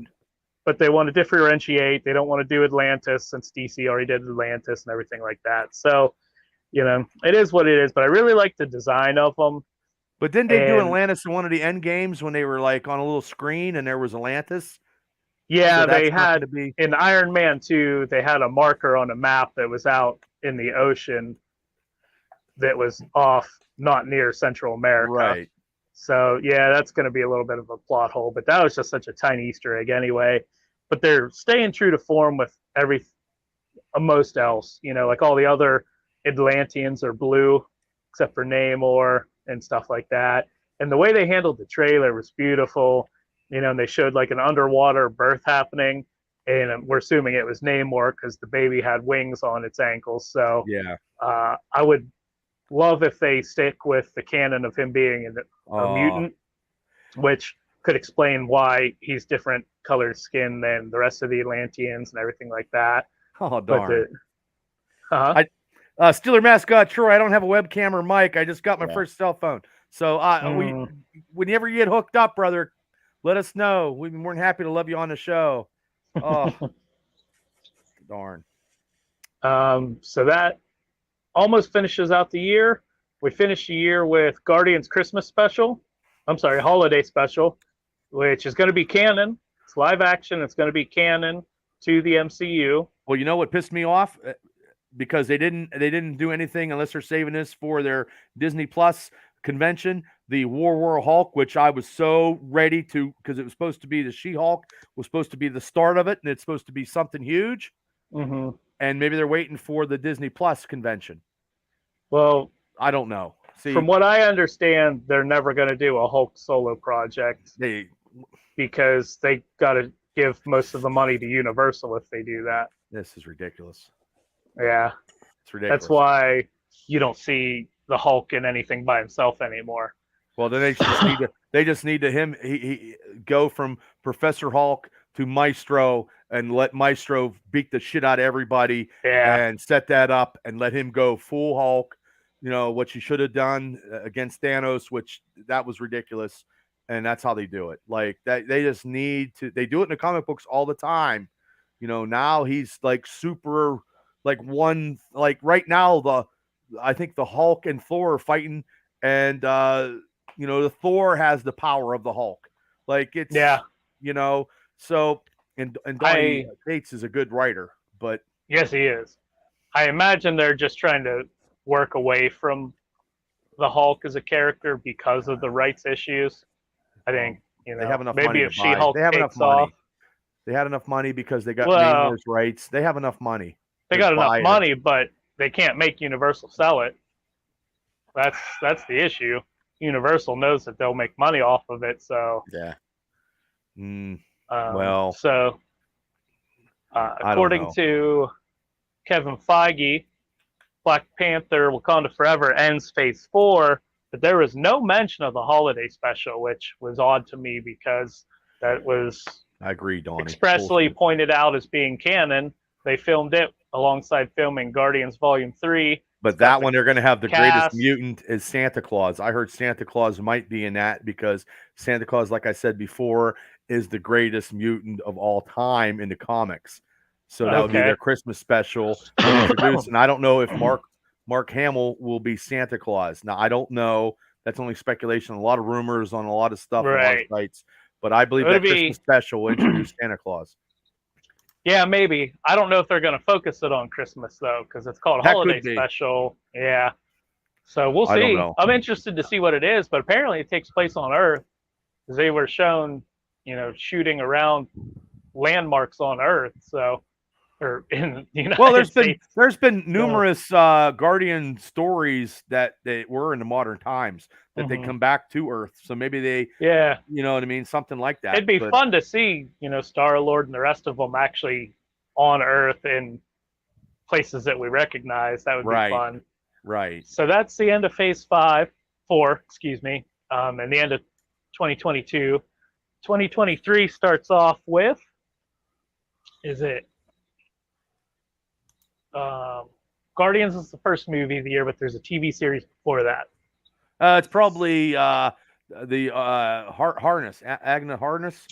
B: But they want to differentiate. They don't want to do Atlantis since DC already did Atlantis and everything like that. So, it is what it is. But I really like the design of them.
C: But didn't they do Atlantis in one of the end games when they were like on a little screen and there was Atlantis?
B: Yeah, so they had in Iron Man 2, they had a marker on a map that was out in the ocean that was off, not near Central America.
C: Right.
B: So, that's going to be a little bit of a plot hole, but that was just such a tiny Easter egg anyway. But they're staying true to form with most else. Like all the other Atlanteans are blue, except for Namor and stuff like that. And the way they handled the trailer was beautiful. And they showed like an underwater birth happening, and we're assuming it was Namor because the baby had wings on its ankles. So I would love if they stick with the canon of him being a mutant, which could explain why he's different colored skin than the rest of the Atlanteans and everything like that.
C: Oh, darn.
B: But
C: Steeler mascot Troy, I don't have a webcam or mic. I just got my first cell phone. So whenever you get hooked up, brother, let us know. We'd be more than happy to love you on the show. Oh, darn.
B: So that almost finishes out the year. We finished the year with Guardians Christmas special. I'm sorry, holiday special, which is going to be canon. It's live action. It's going to be canon to the MCU.
C: Well, you know what pissed me off? Because they didn't do anything unless they're saving this for their Disney Plus convention. The War Hulk, which I was so ready to, because it was supposed to be the She-Hulk, was supposed to be the start of it, and it's supposed to be something huge.
B: Mm-hmm.
C: And maybe they're waiting for the Disney Plus convention.
B: Well,
C: I don't know. See,
B: from what I understand, they're never going to do a Hulk solo project because they got to give most of the money to Universal if they do that.
C: This is ridiculous.
B: Yeah,
C: it's ridiculous.
B: That's why you don't see the Hulk in anything by himself anymore.
C: Well, then they just need to he go from Professor Hulk to Maestro and let Maestro beat the shit out of everybody and set that up and let him go full Hulk. What you should have done against Thanos, which that was ridiculous. And that's how they do it. Like that, they just need to, they do it in the comic books all the time. Now he's like super, like one, like right now, I think the Hulk and Thor are fighting, and the Thor has the power of the Hulk. Like it's so and Donny Cates is a good writer, but
B: yes, he is. I imagine they're just trying to work away from the Hulk as a character because of the rights issues. I think
C: they have enough
B: maybe
C: money
B: if
C: to buy.
B: She-Hulk
C: They have enough
B: takes
C: money.
B: off.
C: They had enough money because they got Namor's rights. They have enough money.
B: They got enough money, but they can't make Universal sell it. That's the issue. Universal knows that they'll make money off of it, so according to Kevin Feige, Black Panther: Wakanda Forever ends Phase 4, but there was no mention of the holiday special, which was odd to me because that was
C: I agree, Donnie.
B: Expressly pointed out as being canon. They filmed it alongside filming Guardians Volume 3.
C: But that one, they're going to have the greatest mutant is Santa Claus. I heard Santa Claus might be in that because Santa Claus, like I said before, is the greatest mutant of all time in the comics. So that would be their Christmas special. And I don't know if Mark Hamill will be Santa Claus. Now, I don't know. That's only speculation. A lot of rumors on a lot of stuff on a lot of sites. But I believe that Christmas special will introduce Santa Claus.
B: Yeah, maybe. I don't know if they're going to focus it on Christmas, though, because it's called Holiday Special. Yeah. So we'll see. I'm interested to see what it is, but apparently it takes place on Earth. because they were shown, shooting around landmarks on Earth. So, or in the United
C: Well,
B: States.
C: there's been numerous Guardian stories that they were in the modern times that they come back to Earth. So maybe they, you know what I mean, something like that.
B: It'd be fun to see, Star-Lord and the rest of them actually on Earth in places that we recognize. That would be fun.
C: Right.
B: So that's the end of Phase 4, excuse me, and the end of 2022. 2023 starts off with, is it? Guardians is the first movie of the year, but there's a TV series before that.
C: It's probably the Harness, Agna Harness.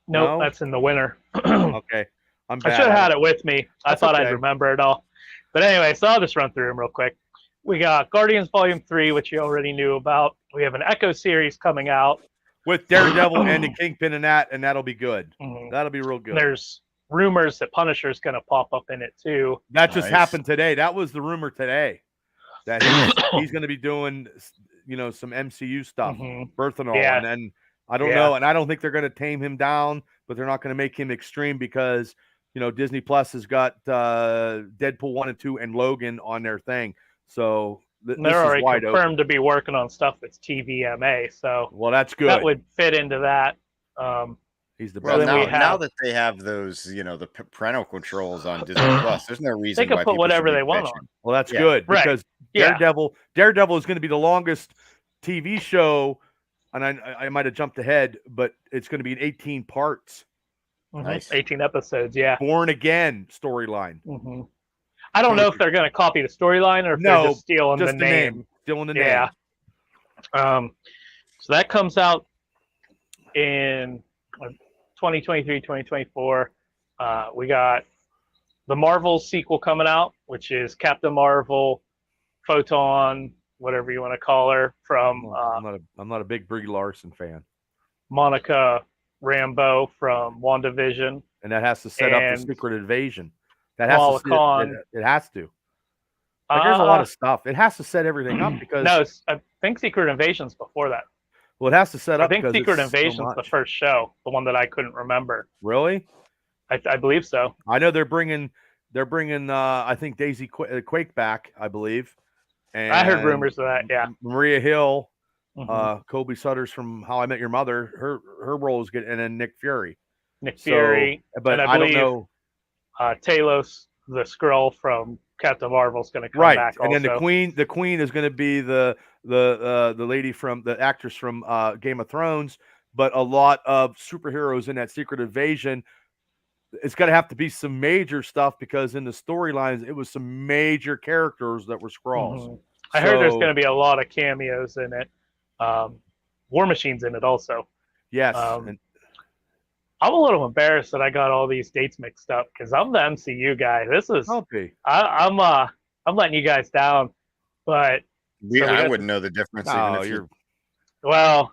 B: Nope,
C: No?
B: that's in the winter.
C: Okay. I'm bad.
B: I should have had it with me. I thought
C: okay.
B: I'd remember it all. But anyway, so I'll just run through them real quick. We got Guardians Volume 3, which you already knew about. We have an Echo series coming out.
C: With Daredevil and the Kingpin and that'll be good. That'll be real good.
B: There's rumors that Punisher's going to pop up in it too.
C: That just happened today. That was the rumor today. That he's going to be doing, some MCU stuff, Berthanol. And then I don't know. And I don't think they're going to tame him down, but they're not going to make him extreme because, Disney Plus has got Deadpool 1 and 2 and Logan on their thing. So
B: they're already confirmed to be working on stuff that's TVMA. So
C: that's good.
B: That would fit into that.
C: He's the
A: best. Well, now that they have those, the parental controls on Disney Plus, there's no reason
B: they can put whatever they want on.
C: Well, that's good because Daredevil is going to be the longest TV show, and I might have jumped ahead, but it's going to be in 18 parts.
B: Nice. 18 episodes,
C: Born Again storyline.
B: I don't know if they're going to copy the storyline or if they're just stealing the name.
C: Stealing the name.
B: So that comes out in 2023, 2024. We got the Marvel sequel coming out, which is Captain Marvel, Photon, whatever you want to call her, from
C: I'm not a big Brie Larson fan.
B: Monica Rambeau from WandaVision.
C: And that has to set up the Secret Invasion. That has it has to. There's a lot of stuff. It has to set everything up because
B: I think Secret Invasion's before that.
C: Well, it has to set up.
B: I think Secret Invasion's the first show, the one that I couldn't remember.
C: Really?
B: I believe so.
C: I know they're bringing. I think Daisy Quake back. I believe. And
B: I heard rumors of that. Yeah.
C: Maria Hill, Kobe Sutters from How I Met Your Mother. Her role is good, and then Nick Fury.
B: But
C: I don't know.
B: Talos, the Skrull from Captain Marvel, is going to come back.
C: And
B: also.
C: then the Queen is going to be the lady from the actress from Game of Thrones. But a lot of superheroes in that Secret Invasion. It's going to have to be some major stuff because in the storylines, it was some major characters that were Skrulls.
B: I heard there's going to be a lot of cameos in it. War Machine's in it also.
C: Yes.
B: I'm a little embarrassed that I got all these dates mixed up because I'm the MCU guy. This is I'm letting you guys down, but
A: I wouldn't know the difference.
B: Well,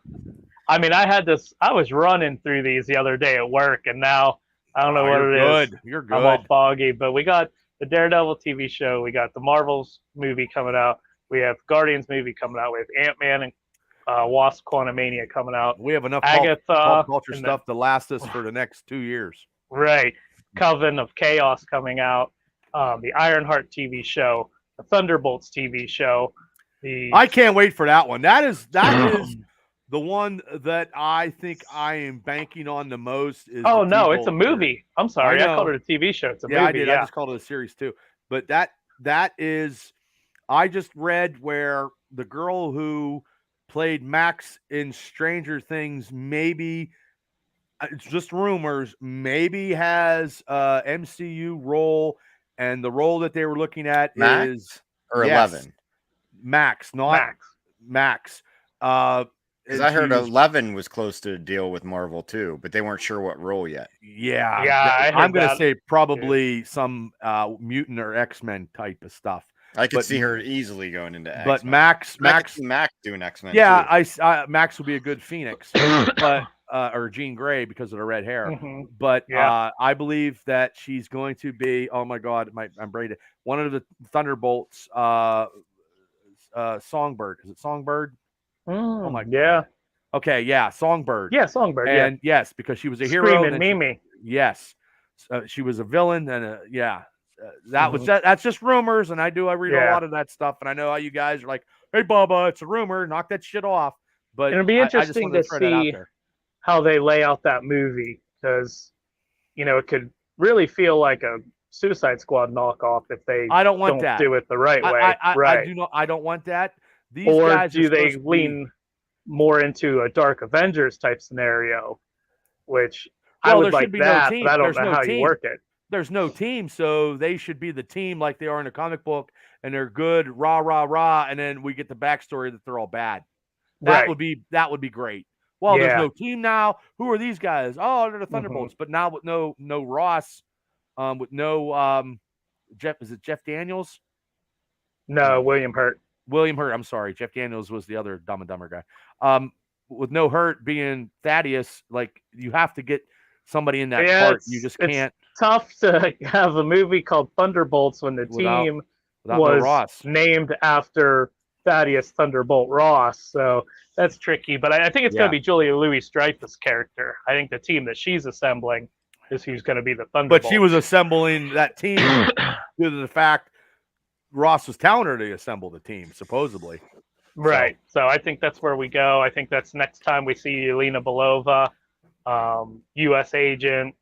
B: I mean, I was running through these the other day at work, and now I don't know what it is.
C: You're good.
B: I'm all foggy, but we got the Daredevil TV show. We got the Marvels movie coming out. We have Guardians movie coming out. We have Ant-Man and Wasp: Quantumania coming out.
C: We have enough
B: Agatha
C: pop culture stuff to last us for the next 2 years.
B: Right. Coven of Chaos coming out. The Ironheart TV show. The Thunderbolts TV show.
C: I can't wait for that one. That is the one that I think I am banking on the most. It's
B: a movie. I'm sorry, I called it a TV show. It's a movie.
C: I did. I just called it a series too. But that is. I just read where the girl who played Max in Stranger Things, maybe it's just rumors, maybe has a MCU role, and the role that they were looking at is
A: 11.
C: Max, not Max.
A: Because I heard 11 was close to a deal with Marvel too, but they weren't sure what role yet.
C: Yeah. I'm going to say probably some mutant or X-Men type of stuff.
A: I could see her easily going into X-Men.
C: But Max
A: doing X-Men.
C: Yeah, too. Max would be a good Phoenix, but or Jean Grey because of the red hair. But I believe that she's going to be. Oh my God, I'm braided. One of the Thunderbolts. Songbird. Is it Songbird?
B: Oh my God.
C: Okay, yeah, Songbird.
B: Yeah, Songbird.
C: And yes, because she was a hero.
B: Screaming
C: then
B: Mimi.
C: yes, she was a villain, and that's just rumors, and I read a lot of that stuff, and I know how you guys are like, hey, Bubba, it's a rumor, knock that shit off. But
B: it'll be
C: I just
B: interesting
C: wanted
B: to
C: to throw that out
B: see
C: there.
B: how they lay out that movie, because it could really feel like a Suicide Squad knockoff if they
C: I don't want that.
B: do it the right way.
C: I do not. I don't want that. These
B: or
C: guys
B: do they
C: supposed to be-
B: lean more into a Dark Avengers type scenario, which I would
C: there
B: like
C: should be no
B: that,
C: team.
B: but I don't
C: There's
B: know
C: no
B: how
C: team.
B: you work it.
C: There's no team, so they should be the team like they are in a comic book, and they're good, rah rah rah, and then we get the backstory that they're all bad. That would be great. Well, there's no team now. Who are these guys? Oh, they're the Thunderbolts. But now with no Ross, with no Jeff. Is it Jeff Daniels?
B: No, William Hurt.
C: William Hurt. I'm sorry, Jeff Daniels was the other Dumb and Dumber guy. With no Hurt being Thaddeus, like you have to get somebody in that part. You just can't.
B: It's tough to have a movie called Thunderbolts when the team was named after Thaddeus Thunderbolt Ross. So that's tricky. But I think it's going to be Julia Louis-Dreyfus' character. I think the team that she's assembling is who's going to be the Thunderbolts.
C: But she was assembling that team due to the fact Ross was telling her to assemble the team, supposedly.
B: Right. So I think that's where we go. I think that's next time we see Elena Belova, U.S. agent.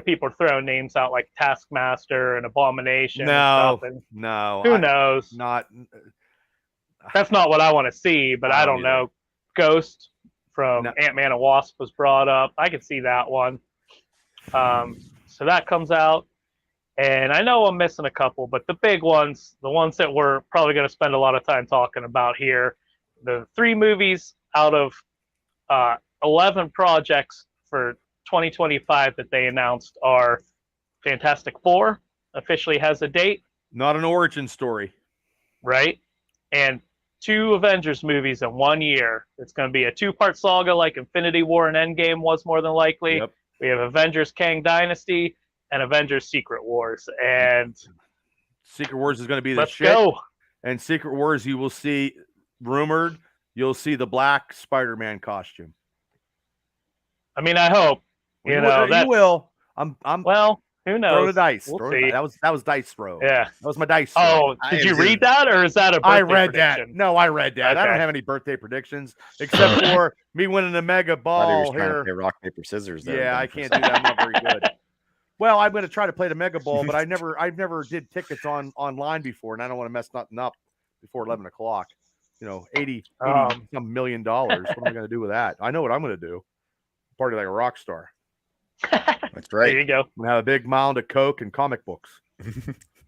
B: People are throwing names out like Taskmaster and Abomination.
C: No,
B: and
C: no.
B: Who knows? That's not what I want to see, but I don't know. Ghost from Ant-Man and Wasp was brought up. I could see that one. So that comes out. And I know I'm missing a couple, but the big ones, the ones that we're probably going to spend a lot of time talking about here, the 3 movies out of 11 projects for 2025 that they announced are Fantastic Four, officially has a date.
C: Not an origin story.
B: Right? And 2 Avengers movies in 1 year. It's going to be a 2-part saga like Infinity War and Endgame was more than likely.
C: Yep.
B: We have Avengers Kang Dynasty and Avengers Secret Wars. And
C: Secret Wars is going to be the
B: let's
C: shit.
B: Go.
C: And Secret Wars, you will see, rumored, you'll see the black Spider-Man costume.
B: I mean, I hope. You
C: will. I'm
B: well, who knows?
C: Throw the dice.
B: We'll see.
C: That was dice throw.
B: Yeah.
C: That was my dice throw.
B: Oh, did you read that, or is that a birthday
C: I read
B: prediction?
C: that. No, I read that.
B: Okay.
C: I don't have any birthday predictions except for me winning the mega ball here.
A: Play rock, paper, scissors. There,
C: yeah, I can't do that. I'm not very good. Well, I'm going to try to play the mega ball, but I've never did tickets online before, and I don't want to mess nothing up before 11 o'clock. $80 some million. What am I going to do with that? I know what I'm going to do. Party like a rock star.
A: That's right.
B: There you go.
C: I'm going to have a big mound of Coke and comic books.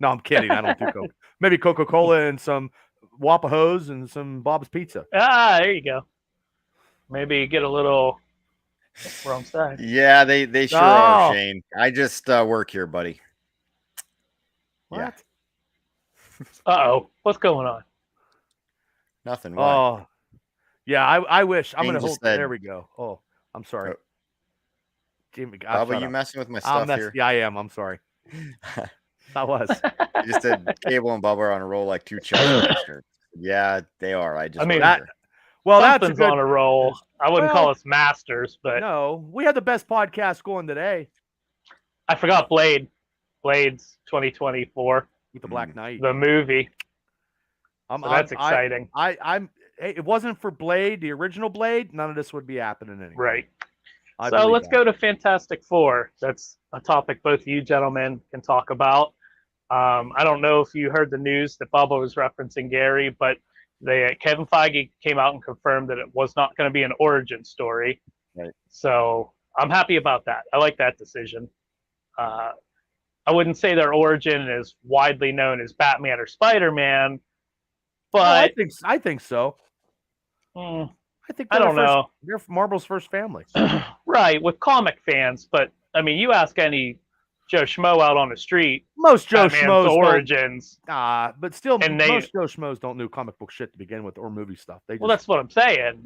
C: No, I'm kidding. I don't do Coke. Maybe Coca-Cola and some Wapahos and some Bob's Pizza.
B: There you go. Maybe get a little wrong side.
A: Yeah, they sure are, Shane. I just work here, buddy.
C: What?
A: Yeah.
B: Uh-oh. What's going on?
A: Nothing. Why?
C: Oh, yeah. I wish. I'm
A: Shane
C: going to
A: just
C: hold.
A: said-
C: There we go. Oh, I'm sorry.
A: Oh.
C: Jimmy,
A: Bubba, you messing with my stuff here?
C: Yeah, I am. I'm sorry. I was.
A: You just said Cable and Bubba are on a roll like 2 Chelsea commissioners. Yeah, they are. I
B: mean,
A: that.
C: Well,
B: something's
C: that's
B: on a roll. I wouldn't call us masters, but
C: no, we had the best podcast going today
B: I forgot Blade. Blade's 2024.
C: with the Black Knight.
B: The movie.
C: So
B: that's exciting.
C: Hey, it wasn't for Blade, the original Blade, none of this would be happening anyway.
B: Right.
C: I
B: So let's go to Fantastic Four. That's a topic both you gentlemen can talk about. I don't know if you heard the news that Bubba was referencing, Gary, but Kevin Feige came out and confirmed that it was not going to be an origin story.
A: Right.
B: So I'm happy about that. I like that decision. I wouldn't say their origin is widely known as Batman or Spider-Man, but
C: I think so. I think
B: I don't know.
C: They're Marvel's first family.
B: Right, with comic fans, but I mean, you ask any Joe Schmo out on the street,
C: Most Joe
B: Batman's
C: Schmoes
B: origins.
C: but still,
B: And
C: most Joe Schmoes don't know comic book shit to begin with or movie stuff. Well,
B: that's what I'm saying.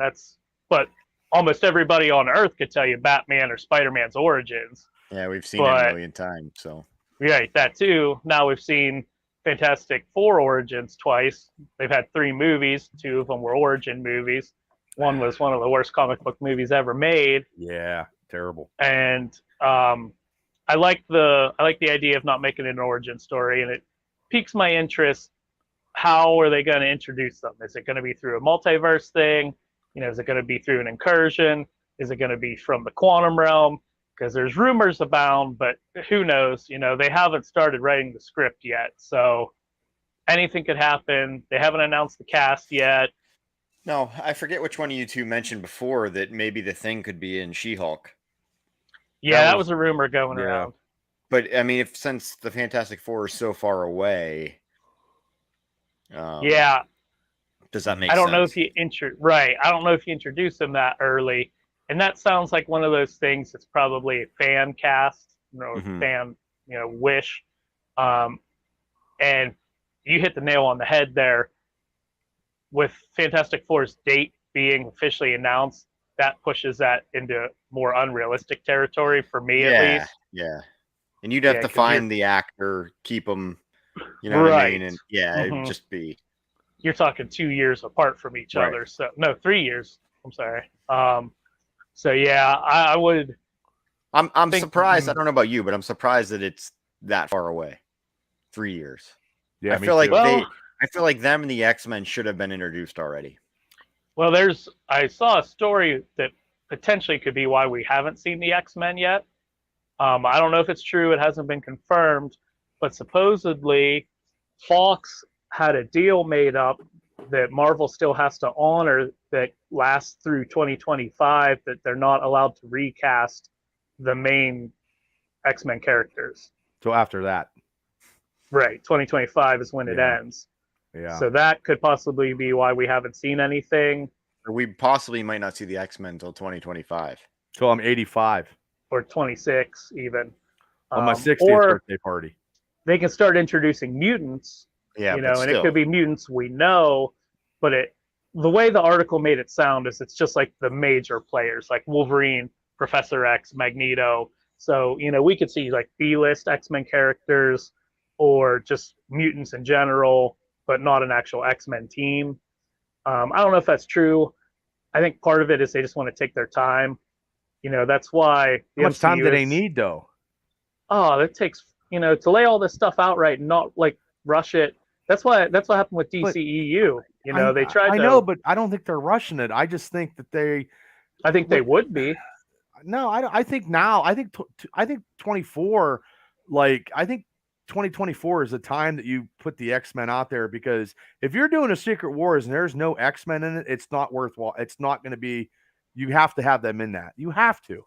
B: But almost everybody on Earth could tell you Batman or Spider-Man's origins.
A: Yeah, we've seen it a million times. So
B: right, that too. Now we've seen Fantastic Four origins twice. They've had 3 movies. 2 of them were origin movies. One was one of the worst comic book movies ever made.
C: Yeah, terrible.
B: And I like the idea of not making it an origin story, and it piques my interest. How are they going to introduce them? Is it going to be through a multiverse thing? Is it going to be through an incursion? Is it going to be from the quantum realm? Because there's rumors abound, but who knows? They haven't started writing the script yet, so anything could happen. They haven't announced the cast yet.
A: No, I forget which one of you two mentioned before that maybe the Thing could be in She-Hulk.
B: Yeah, that was a rumor going around.
A: But I mean, since the Fantastic Four is so far away,
B: yeah,
A: does that make
B: I don't
A: sense?
B: know if you I don't know if you introduce them that early, and that sounds like one of those things that's probably a fan cast, fan, wish, and you hit the nail on the head there. With Fantastic Four's date being officially announced, that pushes that into more unrealistic territory for me, at least.
A: Yeah. And you'd have to find the actor, keep them, what I mean? And it'd just be.
B: You're talking 2 years apart from each other. So, no, 3 years. I'm sorry. So, yeah, I would.
A: I'm surprised. I don't know about you, but I'm surprised that it's that far away. 3 years.
C: Yeah,
A: I feel like them and the X-Men should have been introduced already.
B: Well, I saw a story that potentially could be why we haven't seen the X-Men yet. I don't know if it's true. It hasn't been confirmed, but supposedly Fox had a deal made up that Marvel still has to honor that lasts through 2025, that they're not allowed to recast the main X-Men characters.
C: So after that.
B: Right, 2025 is when it ends.
C: Yeah.
B: So that could possibly be why we haven't seen anything.
A: Or we possibly might not see the X-Men until 2025.
C: So I'm 85.
B: Or 26 even.
C: On my 60th birthday party.
B: They can start introducing mutants, and it could be mutants we know, but the way the article made it sound is it's just like the major players, like Wolverine, Professor X, Magneto. So, we could see like B-list X-Men characters or just mutants in general, but not an actual X-Men team. I don't know if that's true. I think part of it is they just want to take their time. That's why.
C: How much time do they need, though?
B: Oh, it takes, to lay all this stuff out right and not like rush it. That's what happened with DCEU. They tried to.
C: I know, but I don't think they're rushing it. I just think that they.
B: I think they would be.
C: No, I think now. I think 24. I think 2024 is the time that you put the X-Men out there, because if you're doing a Secret Wars and there's no X-Men in it, it's not worthwhile. It's not going to be. You have to have them in that. You have to.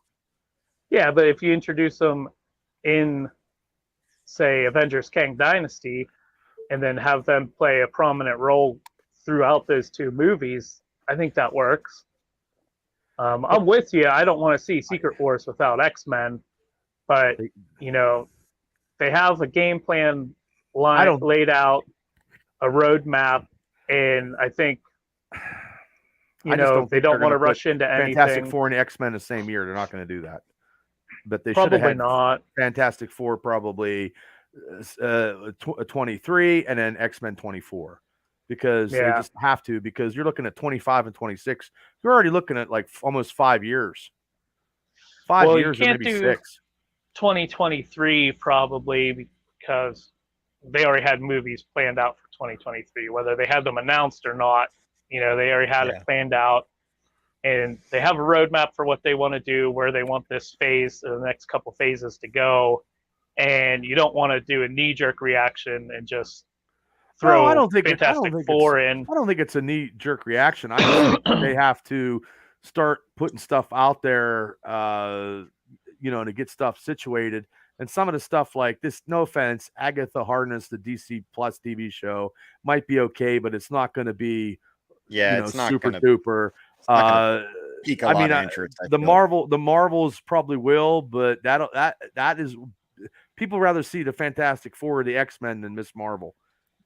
B: Yeah, but if you introduce them in, say, Avengers Kang Dynasty, and then have them play a prominent role throughout those two movies, I think that works. I'm with you. I don't want to see Secret Wars without X-Men, but they have a game plan laid out, a roadmap, and I think they don't want to rush into anything.
C: Fantastic Four and X-Men the same year. They're not going to do that. But they
B: probably
C: should have had
B: not.
C: Fantastic Four probably 23 and then X-Men 24, because they just have to, because you're looking at 25 and 26. You're already looking at like almost 5 years. 5 years or maybe 6.
B: 2023 probably, because they already had movies planned out for 2023, whether they had them announced or not. They already had it planned out, and they have a roadmap for what they want to do, where they want this phase, the next couple phases to go. And you don't want to do a knee-jerk reaction and just throw Fantastic Four in.
C: I don't think it's a knee-jerk reaction. I think they have to start putting stuff out there, to get stuff situated. And some of the stuff like this, no offense, Agatha Harkness, the DC Plus TV show, might be okay, but it's not going to be,
A: it's not
C: super duper.
A: Peak a lot of interest,
C: the Marvels probably will, but that is. People rather see the Fantastic Four or the X-Men than Miss Marvel.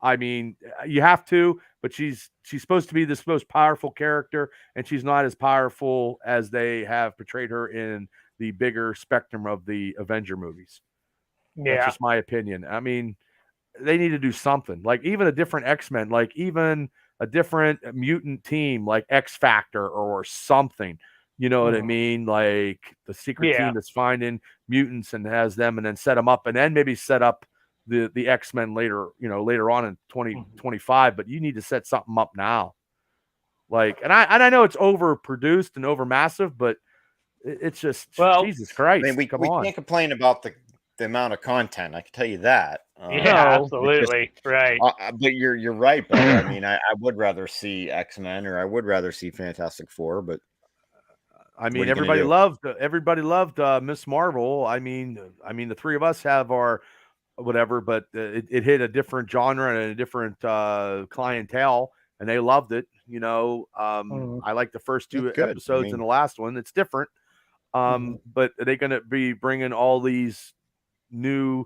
C: I mean, you have to, but she's supposed to be this most powerful character, and she's not as powerful as they have portrayed her in the bigger spectrum of the Avenger movies.
B: Yeah.
C: That's just my opinion. I mean, they need to do something. Like even a different X-Men, like even a different mutant team like X Factor or something. You know what I mean? Like the secret team that's finding mutants and has them, and then set them up, and then maybe set up the X-Men later, later on in 2025. But you need to set something up now. Like, and I know it's overproduced and overmassive, but it's just, Jesus Christ.
A: I mean, we can't complain about the amount of content. I can tell you that.
B: Absolutely. Right.
A: But you're right, Bubba. I mean, I would rather see X-Men, or I would rather see Fantastic Four, but
C: I mean, everybody loved Miss Marvel. I mean, the three of us have our whatever, but it hit a different genre and a different clientele, and they loved it. I like the first two episodes and the last one. It's different. But are they going to be bringing all these new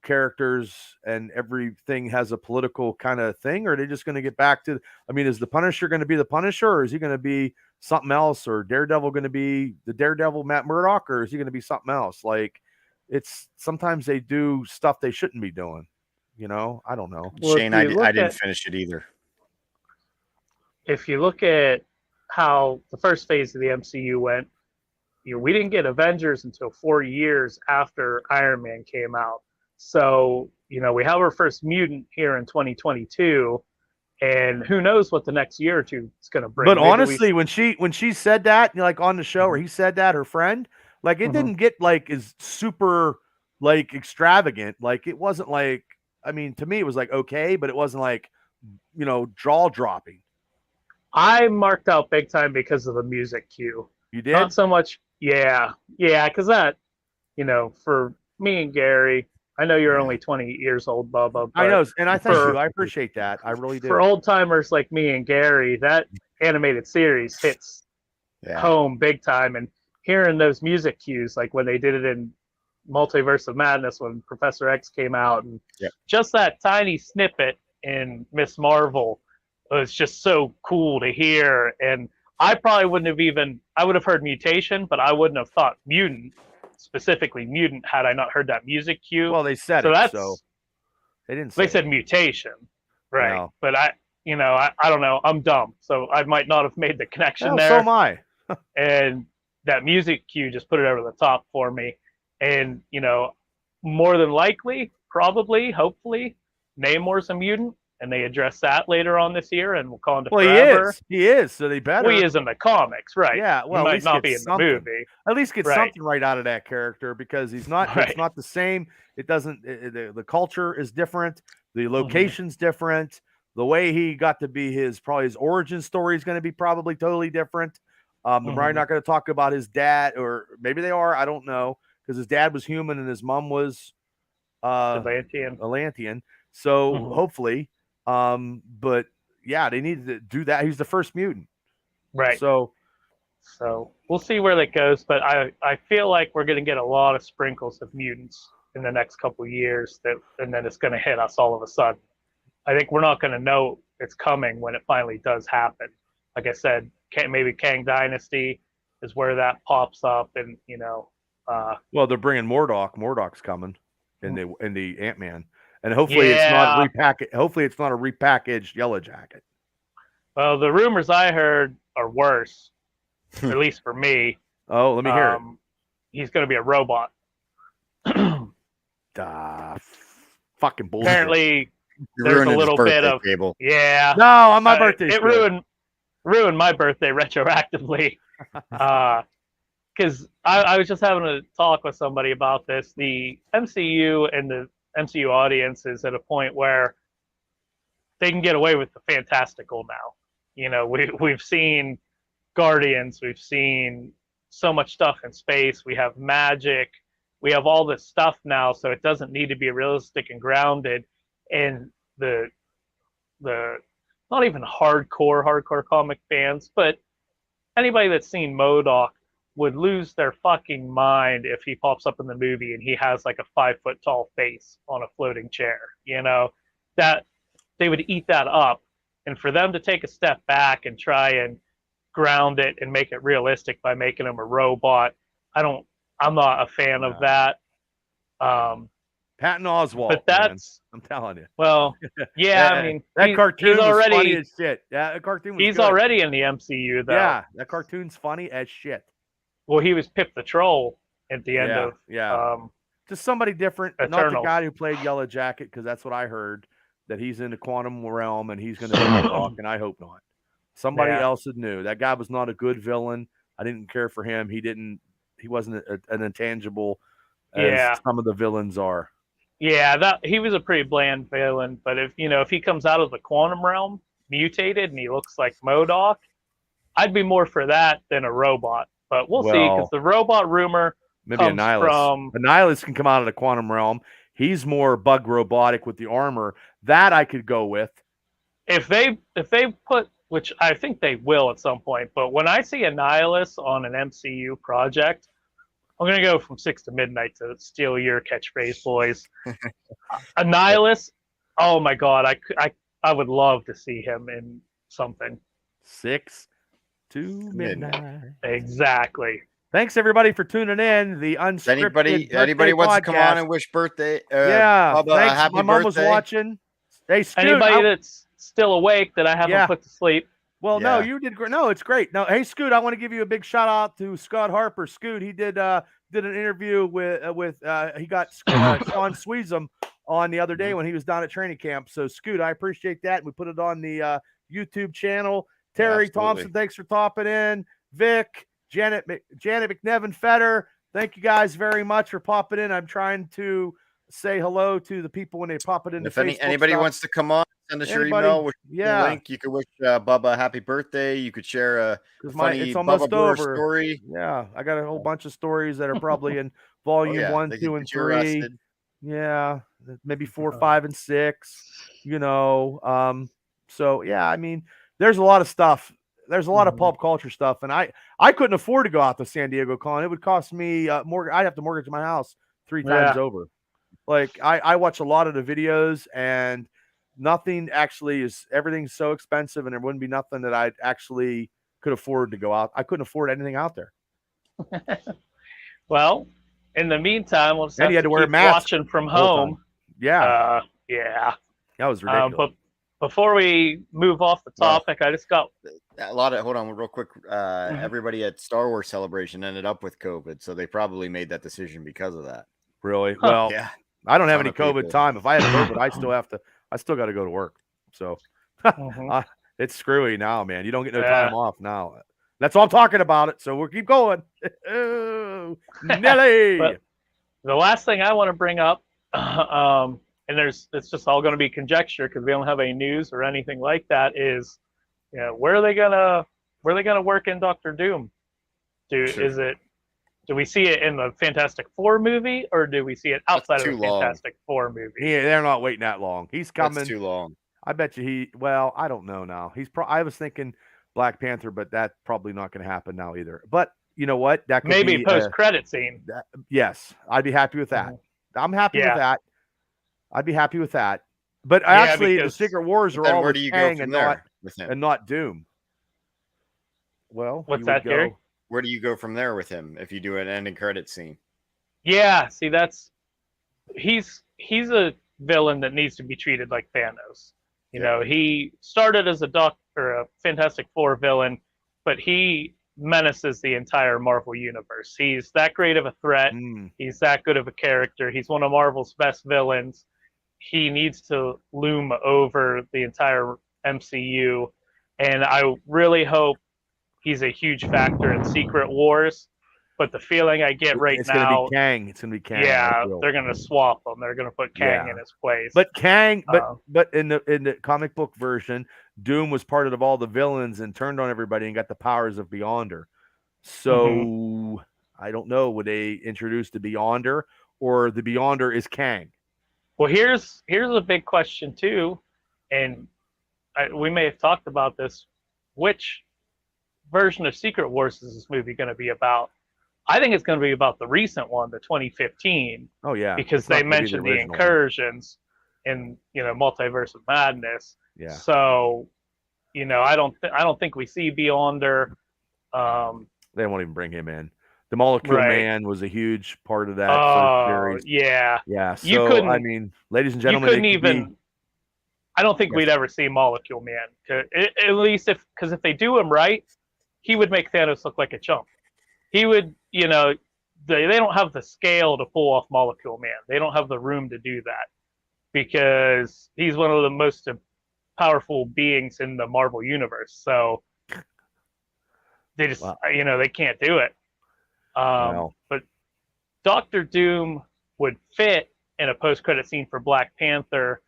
C: characters and everything has a political kind of thing, or are they just going to get back to, is the Punisher going to be the Punisher, or is he going to be something else, or Daredevil going to be the Daredevil Matt Murdock, or is he going to be something else? Like, it's sometimes they do stuff they shouldn't be doing. I don't know.
A: Well, Shane, I didn't finish it either.
B: If you look at how the first phase of the MCU went, we didn't get Avengers until 4 years after Iron Man came out. So, we have our first mutant here in 2022, and who knows what the next year or two is going to bring.
C: But honestly, when she said that, like on the show, or he said that, her friend, like it didn't get like as super like extravagant. Like it wasn't like, to me it was like okay, but it wasn't like, jaw dropping.
B: I marked out big time because of the music cue.
C: You did?
B: Not so much. Yeah, because that, for me and Gary, I know you're only 20 years old, Bubba.
C: I know, and I thank you. I appreciate that. I really do.
B: For old timers like me and Gary, that animated series hits home big time. And hearing those music cues, like when they did it in Multiverse of Madness, when Professor X came out, and just that tiny snippet in Miss Marvel was just so cool to hear. And I probably wouldn't have I would have heard mutation, but I wouldn't have thought mutant, specifically mutant, had I not heard that music cue.
C: Well, they said so they didn't say
B: they said mutation, right? No. But I don't know. I'm dumb, so I might not have made the connection there.
C: So am I.
B: And that music cue just put it over the top for me. And, more than likely, probably, hopefully, Namor's a mutant. And they address that later on this year, and we'll call him to forever.
C: He is. So they better.
B: Well, he is in the comics, right?
C: Yeah. Well,
B: he might not be in the movie.
C: At least get something right out of that character, because he's not. It's not the same. It doesn't. The culture is different. The location's different. The way he got to be his origin story is going to be probably totally different. They're probably not going to talk about his dad, or maybe they are. I don't know, because his dad was human and his mom was Atlantean. So hopefully. But yeah, they need to do that. He's the first mutant.
B: Right.
C: So
B: we'll see where that goes, but I feel like we're going to get a lot of sprinkles of mutants in the next couple of years, and then it's going to hit us all of a sudden. I think we're not going to know it's coming when it finally does happen. Like I said, maybe Kang Dynasty is where that pops up, and
C: well, they're bringing Mordok. Mordok's coming in the Ant-Man. And hopefully it's not repackaged. Hopefully it's not a repackaged Yellow Jacket.
B: Well, the rumors I heard are worse, at least for me.
C: Oh, let me hear it.
B: He's going to be a robot.
C: Fucking bullshit.
B: Apparently, there's a little bit of
A: cable.
B: Yeah.
C: No, on my birthday.
B: It ruined my birthday retroactively. Because I was just having a talk with somebody about this. The MCU and the MCU audience is at a point where they can get away with the fantastical now. We've seen Guardians, we've seen so much stuff in space, we have magic, we have all this stuff now, so it doesn't need to be realistic and grounded. And the not even hardcore comic fans, but anybody that's seen MODOK would lose their fucking mind if he pops up in the movie and he has like a 5-foot tall face on a floating chair. That they would eat that up. And for them to take a step back and try and ground it and make it realistic by making him a robot, I'm not a fan of that.
C: Patton Oswalt.
B: But that's
C: man. I'm telling you.
B: Well, yeah. I mean,
C: that cartoon
B: he's
C: was
B: already
C: funny as shit. Yeah, that cartoon was
B: he's
C: good.
B: already in the MCU though.
C: Yeah, that cartoon's funny as shit.
B: Well, he was Pip the Troll at the end of
C: just somebody different,
B: Eternals.
C: not the guy who played Yellow Jacket, because that's what I heard, that he's in the quantum realm and he's going to be Rock, and I hope not. Somebody else that knew. That guy was not a good villain. I didn't care for him. He wasn't an intangible as some of the villains are.
B: Yeah, he was a pretty bland villain, but if he comes out of the quantum realm mutated and he looks like MODOK, I'd be more for that than a robot. But we'll see, because the robot rumor
C: maybe
B: comes from
C: Annihilus can come out of the quantum realm. He's more bug robotic with the armor. That I could go with.
B: If they put, which I think they will at some point, but when I see Annihilus on an MCU project, I'm going to go from 6 to midnight to steal your catchphrase, boys. Annihilus, oh my God, I would love to see him in something.
C: 6 to midnight.
B: Exactly.
C: Thanks everybody for tuning in. The Unscripted
A: anybody wants
C: podcast.
A: to come on and wish birthday?
C: Bubba,
A: thanks. Happy
C: my mom
A: birthday.
C: was watching. Hey, Scoot,
B: anybody that's still awake that I haven't put to sleep.
C: Well, no, you did great. No, it's great. No, hey, Scoot, I want to give you a big shout out to Scott Harper. Scoot, he did an interview with he got Sean Sweezum on the other day when he was down at training camp. So, Scoot, I appreciate that. We put it on the YouTube channel. Terry Thompson, thanks for topping in. Vic, Janet McNevin Fetter, thank you guys very much for popping in. I'm trying to say hello to the people when they pop it in.
A: If anybody wants to come on, send us your email with the link. You can wish Bubba a happy birthday. You could share a funny
C: it's almost
A: Bubba
C: over.
A: Story.
C: Yeah, I got a whole bunch of stories that are probably in volume 1, 2, and 3. Yeah, maybe 4, 5, and 6. So yeah, I mean, there's a lot of stuff. There's a lot of pulp culture stuff, and I couldn't afford to go out to San Diego Con. It would cost me more. I'd have to mortgage my house 3 times over. Like I watch a lot of the videos, and nothing actually everything's so expensive, and there wouldn't be nothing that I actually could afford to go out. I couldn't afford anything out there.
B: Well, in the meantime, we'll just
C: and you had to wear a mask
B: watching from home.
C: Yeah.
B: That
C: was ridiculous.
B: But before we move off the topic, I just got
A: hold on real quick. Everybody at Star Wars Celebration ended up with COVID, so they probably made that decision because of that.
C: Really? Well,
A: yeah.
C: I don't have any COVID time. If I had COVID, I still got to go to work. So it's screwy now, man. You don't get no time off now. That's all I'm talking about it. So we'll keep going. Nelly.
B: But the last thing I want to bring up, and it's just all going to be conjecture because we don't have any news or anything like that, is where are they gonna work in Doctor Doom? Do we see it in the Fantastic Four movie, or do we see it outside of the Fantastic Four movie?
C: Yeah, they're not waiting that long. He's coming.
A: That's too long.
C: I bet you I don't know now. I was thinking Black Panther, but that's probably not going to happen now either. But you know what? That could
B: maybe
C: be
B: post-credit scene.
C: Yes, I'd be happy with that. I'm happy with that. I'd be happy with that. But actually, the Secret Wars are all with Kang and not Doom. Well,
B: what's that, Gary?
A: Where do you go from there with him if you do an ending credit scene?
B: Yeah, see, he's a villain that needs to be treated like Thanos. He started as a Fantastic Four villain, but he menaces the entire Marvel universe. He's that great of a threat. He's that good of a character. He's one of Marvel's best villains. He needs to loom over the entire MCU, and I really hope he's a huge factor in Secret Wars. But the feeling I get now,
C: it's going to be Kang.
B: Yeah, they're going to swap him. They're going to put Kang in his place.
C: But Kang, but in the comic book version, Doom was part of all the villains and turned on everybody and got the powers of Beyonder. So I don't know. Would they introduce the Beyonder, or the Beyonder is Kang?
B: Well, here's a big question too, and we may have talked about this. Which version of Secret Wars is this movie going to be about? I think it's going to be about the recent one, the 2015.
C: Oh yeah,
B: because they mentioned the incursions in Multiverse of Madness.
C: Yeah.
B: So, I don't think we see Beyonder.
C: They won't even bring him in. The Molecule
B: Right.
C: Man was a huge part of that first
B: Oh,
C: series.
B: yeah.
C: Yeah.
B: You
C: So
B: couldn't-
C: I mean, ladies and
B: You
C: gentlemen,
B: couldn't
C: it could
B: even.
C: be,
B: I don't think
C: Yes.
B: we'd ever see Molecule Man. At least because if they do him right, he would make Thanos look like a chump. He would, they don't have the scale to pull off Molecule Man. They don't have the room to do that because he's one of the most powerful beings in the Marvel universe. So they just,
C: Wow.
B: they can't do it.
C: Wow.
B: But Doctor Doom would fit in a post-credit scene for Black Panther,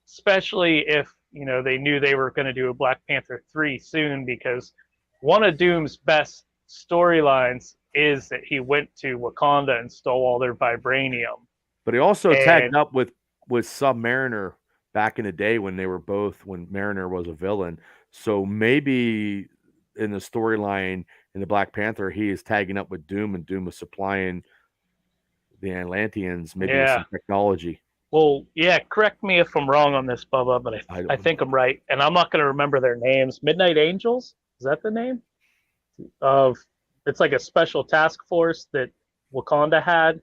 B: especially if they knew they were going to do a Black Panther 3 soon, because one of Doom's best storylines is that he went to Wakanda and stole all their vibranium.
C: But he also tagged up with Submariner back in the day when Mariner was a villain. So maybe in the storyline in the Black Panther, he is tagging up with Doom, and Doom is supplying the Atlanteans maybe with some technology.
B: Well, yeah, correct me if I'm wrong on this, Bubba, but I think I'm right. And I'm not going to remember their names. Midnight Angels? Is that the name? It's like a special task force that Wakanda had,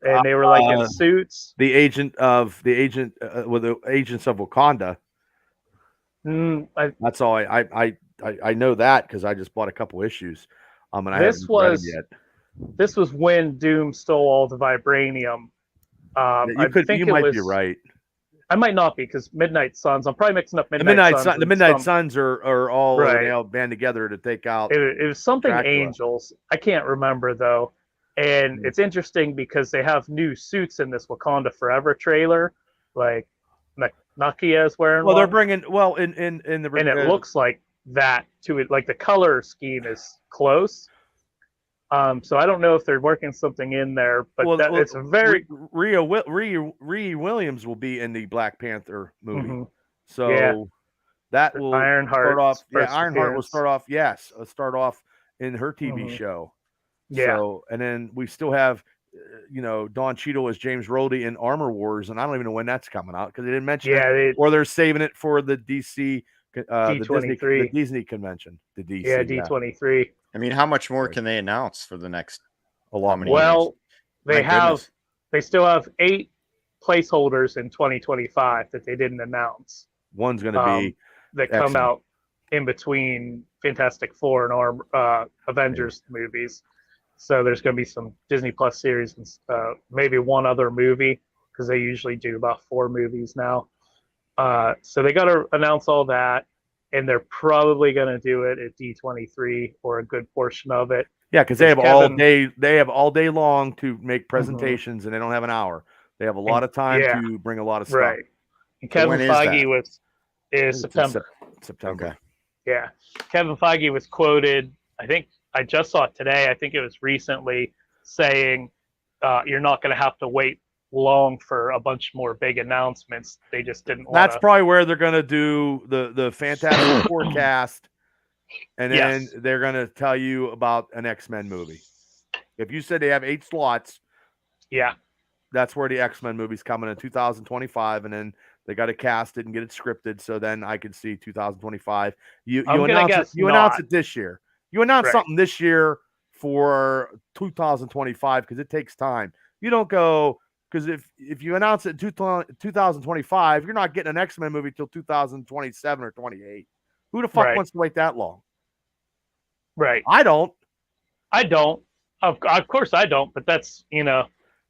B: and they were like in suits.
C: The agents of Wakanda. That's all I know that because I just bought a couple issues. And I haven't read them yet.
B: This was when Doom stole all the vibranium.
C: You might be right.
B: I might not be, because Midnight Suns. I'm probably mixing up Midnight Suns.
C: The Midnight Suns are all they all band together to take out.
B: It was something
C: Dracula.
B: Angels. I can't remember though. And it's interesting because they have new suits in this Wakanda Forever trailer, like Nakia is wearing.
C: Well,
B: one.
C: they're bringing in the
B: and it looks like that to it. Like the color scheme is close. So I don't know if they're working something in there, but it's a very
C: Rhea Williams will be in the Black Panther movie, so that will
B: Ironheart
C: start off. Yeah, Ironheart will start off. Yes, start off in her TV show.
B: Yeah,
C: so, and then we still have, Don Cheadle as James Rhodey in Armor Wars, and I don't even know when that's coming out because they didn't mention it, or they're saving it for the DC, the Disney convention. The DC,
B: D23.
A: I mean, how much more can they announce for the next?
C: A lot more.
B: Well, they still have 8 placeholders in 2025 that they didn't announce.
C: One's going to be
B: that come out in between Fantastic Four and Avengers movies. So there's going to be some Disney Plus series and maybe one other movie, because they usually do about 4 movies now. So they got to announce all that. And they're probably going to do it at D23 or a good portion of it.
C: Yeah, because they have all day. They have all day long to make presentations, and they don't have an hour. They have a lot of time to bring a lot of stuff.
B: Right. And Kevin Feige is September.
C: September.
A: Okay.
B: Yeah. Kevin Feige was quoted. I think I just saw it today. I think it was recently saying, "You're not going to have to wait long for a bunch more big announcements." They just didn't.
C: That's probably where they're going to do the Fantastic Forecast, and then they're going to tell you about an X-Men movie. If you said they have 8 slots, that's where the X-Men movie's coming in 2025, and then they got to cast it and get it scripted. So then I could see 2025. You announce it this year. You announce something this year for 2025 because it takes time. You don't go. Because if you announce it in 2025, you're not getting an X-Men movie till 2027 or 28. Who the fuck wants to wait that long?
B: Right.
C: I don't.
B: Of course I don't, but that's,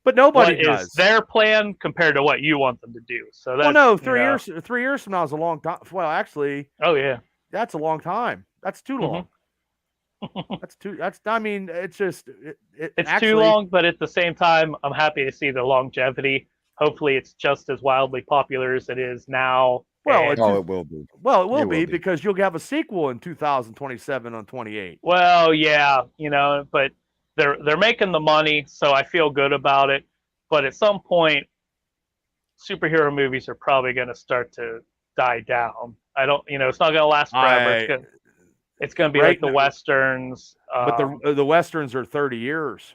C: But nobody does.
B: Is their plan compared to what you want them to do. So that's,
C: 3 years from now is a long time. Well, actually.
B: Oh, yeah.
C: That's a long time. That's too long. I mean, it's just
B: it's actually too long, but at the same time, I'm happy to see the longevity. Hopefully it's just as wildly popular as it is now.
C: Well,
A: it will be.
C: Well, it will be because you'll have a sequel in 2027 on 28.
B: Well, yeah, but they're making the money, so I feel good about it. But at some point, superhero movies are probably going to start to die down. It's not going to last forever. It's going to be like the Westerns.
C: But the Westerns are 30 years.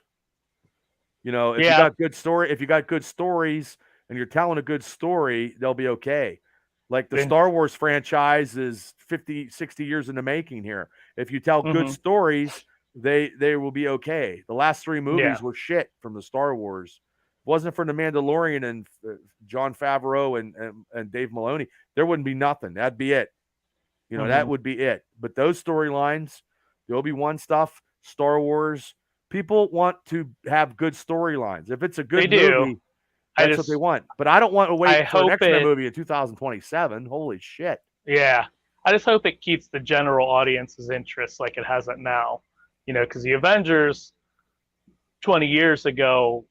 C: If you got good stories and you're telling a good story, they'll be okay. Like the Star Wars franchise is 50, 60 years in the making here. If you tell good stories, they will be okay. The last 3 movies were shit from the Star Wars. If it wasn't for the Mandalorian and John Favreau and Dave Filoni, there wouldn't be nothing. That'd be it. You know, that would be it. But those storylines, the Obi-Wan stuff, Star Wars, people want to have good storylines. If it's a good movie, that's what they want. But I don't want to wait for an X-Men movie in 2027. Holy shit.
B: Yeah. I just hope it keeps the general audience's interest like it has it now. You know, because the Avengers 20 years ago,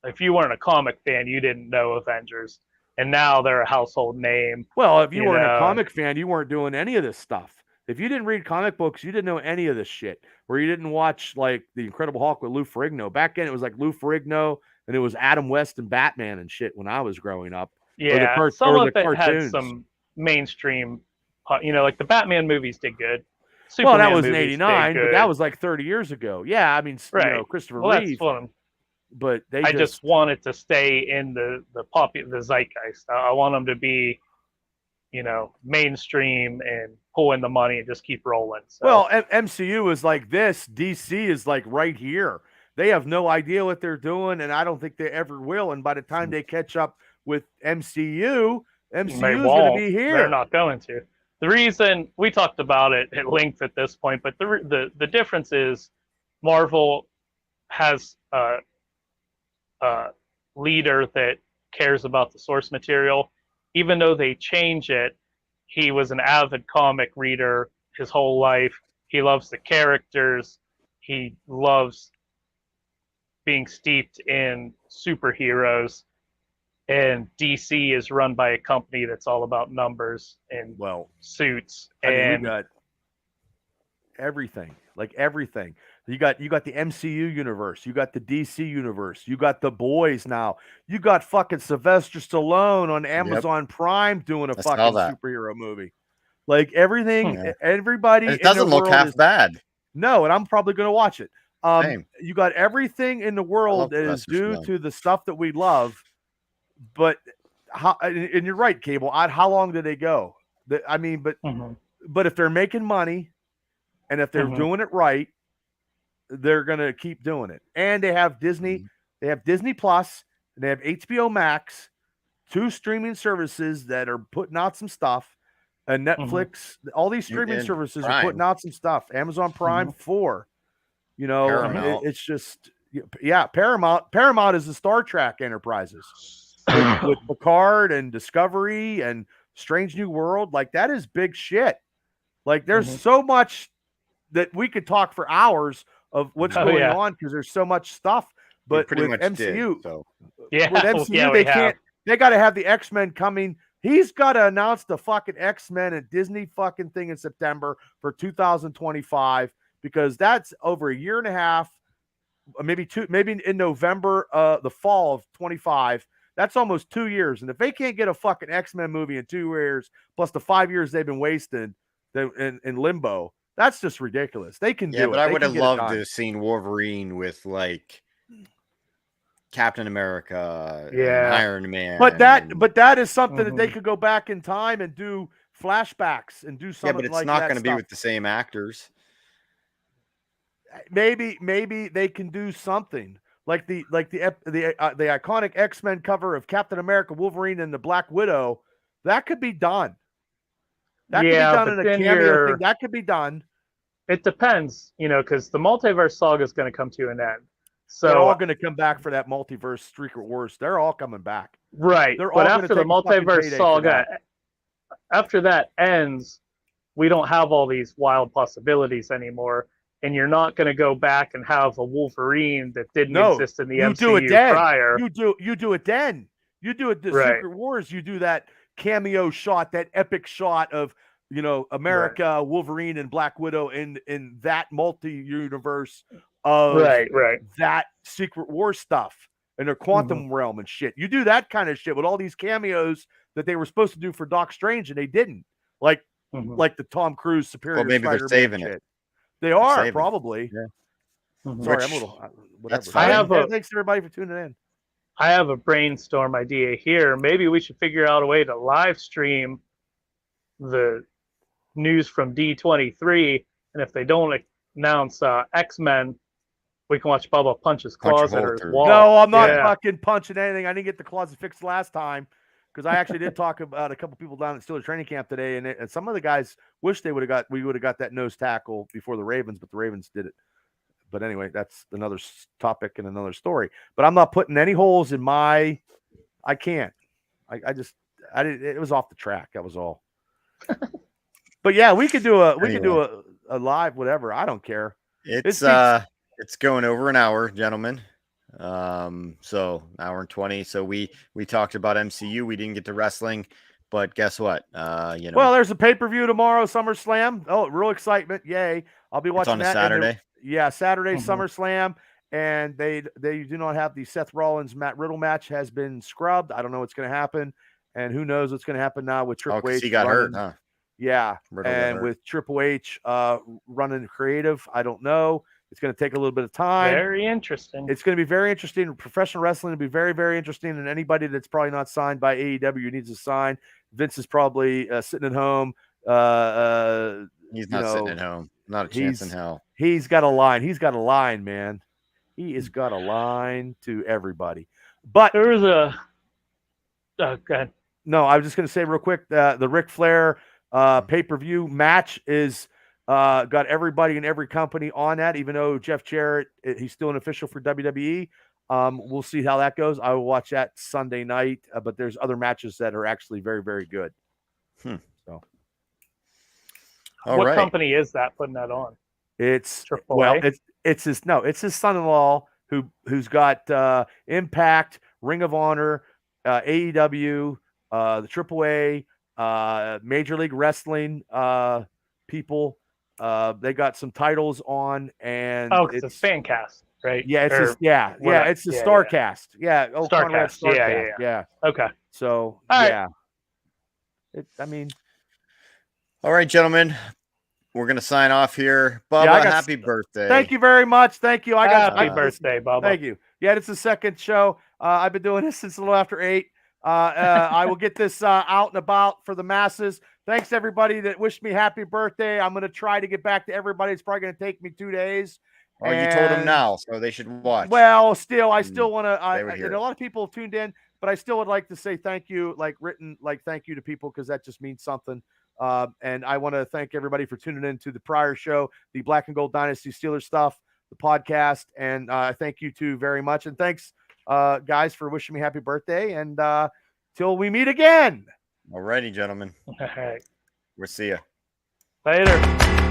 B: if you weren't a comic fan, you didn't know Avengers. And now they're a household name.
C: Well, if you weren't a comic fan, you weren't doing any of this stuff. If you didn't read comic books, you didn't know any of this shit. Or you didn't watch like the Incredible Hulk with Lou Ferrigno. Back then, it was like Lou Ferrigno, and it was Adam West and Batman and shit when I was growing up.
B: Yeah, some of it had some mainstream, you know, like the Batman movies did good.
C: Superman that was in '89, but that was like 30 years ago. Yeah, I mean, you know, Christopher Reeve. But I
B: just want it to stay in the zeitgeist. I want them to be, you know, mainstream and pull in the money and just keep rolling. So.
C: Well, MCU is like this. DC is like right here. They have no idea what they're doing, and I don't think they ever will. And by the time they catch up with MCU is going to be here.
B: They're not going to. The reason we talked about it at length at this point, but the difference is Marvel has a leader that cares about the source material. Even though they change it, he was an avid comic reader his whole life. He loves the characters. He loves being steeped in superheroes. And DC is run by a company that's all about numbers and suits.
C: We got everything, like everything. You got the MCU universe, you got the DC universe, you got the boys now. You got fucking Sylvester Stallone on Amazon Prime doing a fucking superhero movie. Like everything, everybody.
A: And it doesn't look half bad.
C: No, and I'm probably going to watch it. You got everything in the world that is due to the stuff that we love. But and you're right, Cable. How long do they go? I mean, but if they're making money and if they're doing it right, they're gonna keep doing it. And they have Disney, they have Disney Plus, and they have HBO Max, 2 streaming services that are putting out some stuff. And Netflix, all these streaming services are putting out some stuff. Amazon Prime 4. You know, it's just Paramount. Paramount is the Star Trek enterprises. with Picard and Discovery and Strange New World, like that is big shit. Like there's so much that we could talk for hours of what's going on because there's so much stuff. But with MCU, they can't. They got to have the X-Men coming. He's got to announce the fucking X-Men and Disney fucking thing in September for 2025 because that's over a year and a half, maybe in November, the fall of 25. That's almost 2 years. And if they can't get a fucking X-Men movie in 2 years, plus the 5 years they've been wasted in limbo, that's just ridiculous. They can do it.
A: Yeah, but I would have loved to have seen Wolverine with like Captain America, and Iron Man.
C: But that is something that they could go back in time and do flashbacks and do something like that.
A: Yeah, but it's not going to be with the same actors.
C: Maybe they can do something. Like the iconic X-Men cover of Captain America, Wolverine, and the Black Widow, that could be done. That could be done in a cameo thing. That could be done.
B: It depends, you know, because the multiverse saga is going to come to an end. So
C: they're all going to come back for that multiverse Secret Wars. They're all coming back.
B: Right. But after the multiverse saga, after that ends, we don't have all these wild possibilities anymore. And you're not going to go back and have a Wolverine that didn't exist in the MCU prior.
C: You do it then. You do it the Secret Wars. You do that cameo shot, that epic shot of, you know, America, Wolverine, and Black Widow in that multi-universe of that Secret War stuff in their quantum realm and shit. You do that kind of shit with all these cameos that they were supposed to do for Doc Strange and they didn't. Like the Tom Cruise Superior.
A: Well, maybe they're saving it.
C: They are probably. Yeah. Sorry, I'm a little. Whatever. Thanks everybody for tuning in.
B: I have a brainstorm idea here. Maybe we should figure out a way to live stream the news from D23, and if they don't announce X-Men, we can watch Bubba punch his
A: Punch a
B: closet
A: hole
B: or his
A: through.
B: wall.
C: No, I'm not
B: Yeah.
C: fucking punching anything. I didn't get the closet fixed last time because I actually did talk about a couple people down at Steelers training camp today, and some of the guys wish we would have got that nose tackle before the Ravens, but the Ravens did it. But anyway, that's another topic and another story. But I'm not putting any holes in my. I can't. I didn't. It was off the track. That was all. But yeah, we could do a live whatever. I don't care.
A: It's going over an hour, gentlemen. So hour and 20. So we talked about MCU. We didn't get to wrestling, but guess what?
C: Well, there's a pay-per-view tomorrow, SummerSlam. Oh, real excitement. Yay. I'll be watching
A: on a
C: that.
A: Saturday.
C: Saturday,
B: Mhm.
C: SummerSlam. And they do not have the Seth Rollins Matt Riddle match has been scrubbed. I don't know what's going to happen. And who knows what's going to happen now with Triple H.
A: He got
C: running,
A: hurt, huh?
C: Yeah.
A: Riddle got
C: And
A: hurt.
C: with Triple H running creative, I don't know. It's going to take a little bit of time.
B: Very interesting.
C: It's going to be very interesting. Professional wrestling will be very, very interesting. And anybody that's probably not signed by AEW needs to sign. Vince is probably sitting at home.
A: He's not sitting at home. Not a chance in hell.
C: He's got a line. He's got a line, man. He has got a line to everybody. But
B: there was a. Go ahead.
C: No, I was just going to say real quick the Ric Flair pay-per-view match is got everybody in every company on that, even though Jeff Jarrett, he's still an official for WWE. We'll see how that goes. I will watch that Sunday night, but there's other matches that are actually very, very good. So,
B: what company is that putting that on?
C: It's
B: Triple
C: well,
B: A?
C: it's his son-in-law who's got Impact, Ring of Honor, AEW, the AAA, Major League Wrestling people. They got some titles on, and
B: it's a fan cast, right?
C: Yeah, it's it's the Starcast. Yeah,
B: Starcast.
C: Starcast. Yeah.
B: Okay.
C: So
B: all
C: yeah,
B: right.
A: All right, gentlemen. We're gonna sign off here. Bubba, happy birthday!
C: Thank you very much. Thank you.
B: Happy birthday, Bubba.
C: Thank you. Yeah, it's the second show. I've been doing this since a little after 8. I will get this out and about for the masses. Thanks to everybody that wished me happy birthday. I'm going to try to get back to everybody. It's probably going to take me 2 days.
A: Oh, you told them now, so they should watch.
C: Well, I still want to. A lot of people have tuned in, but I still would like to say thank you, thank you to people, because that just means something. And I want to thank everybody for tuning in to the prior show, the Black and Gold Dynasty Steelers stuff, the podcast, and thank you two very much. And thanks, guys, for wishing me happy birthday. And till we meet again.
A: Alrighty, gentlemen.
B: All right.
A: We'll see you
B: Later.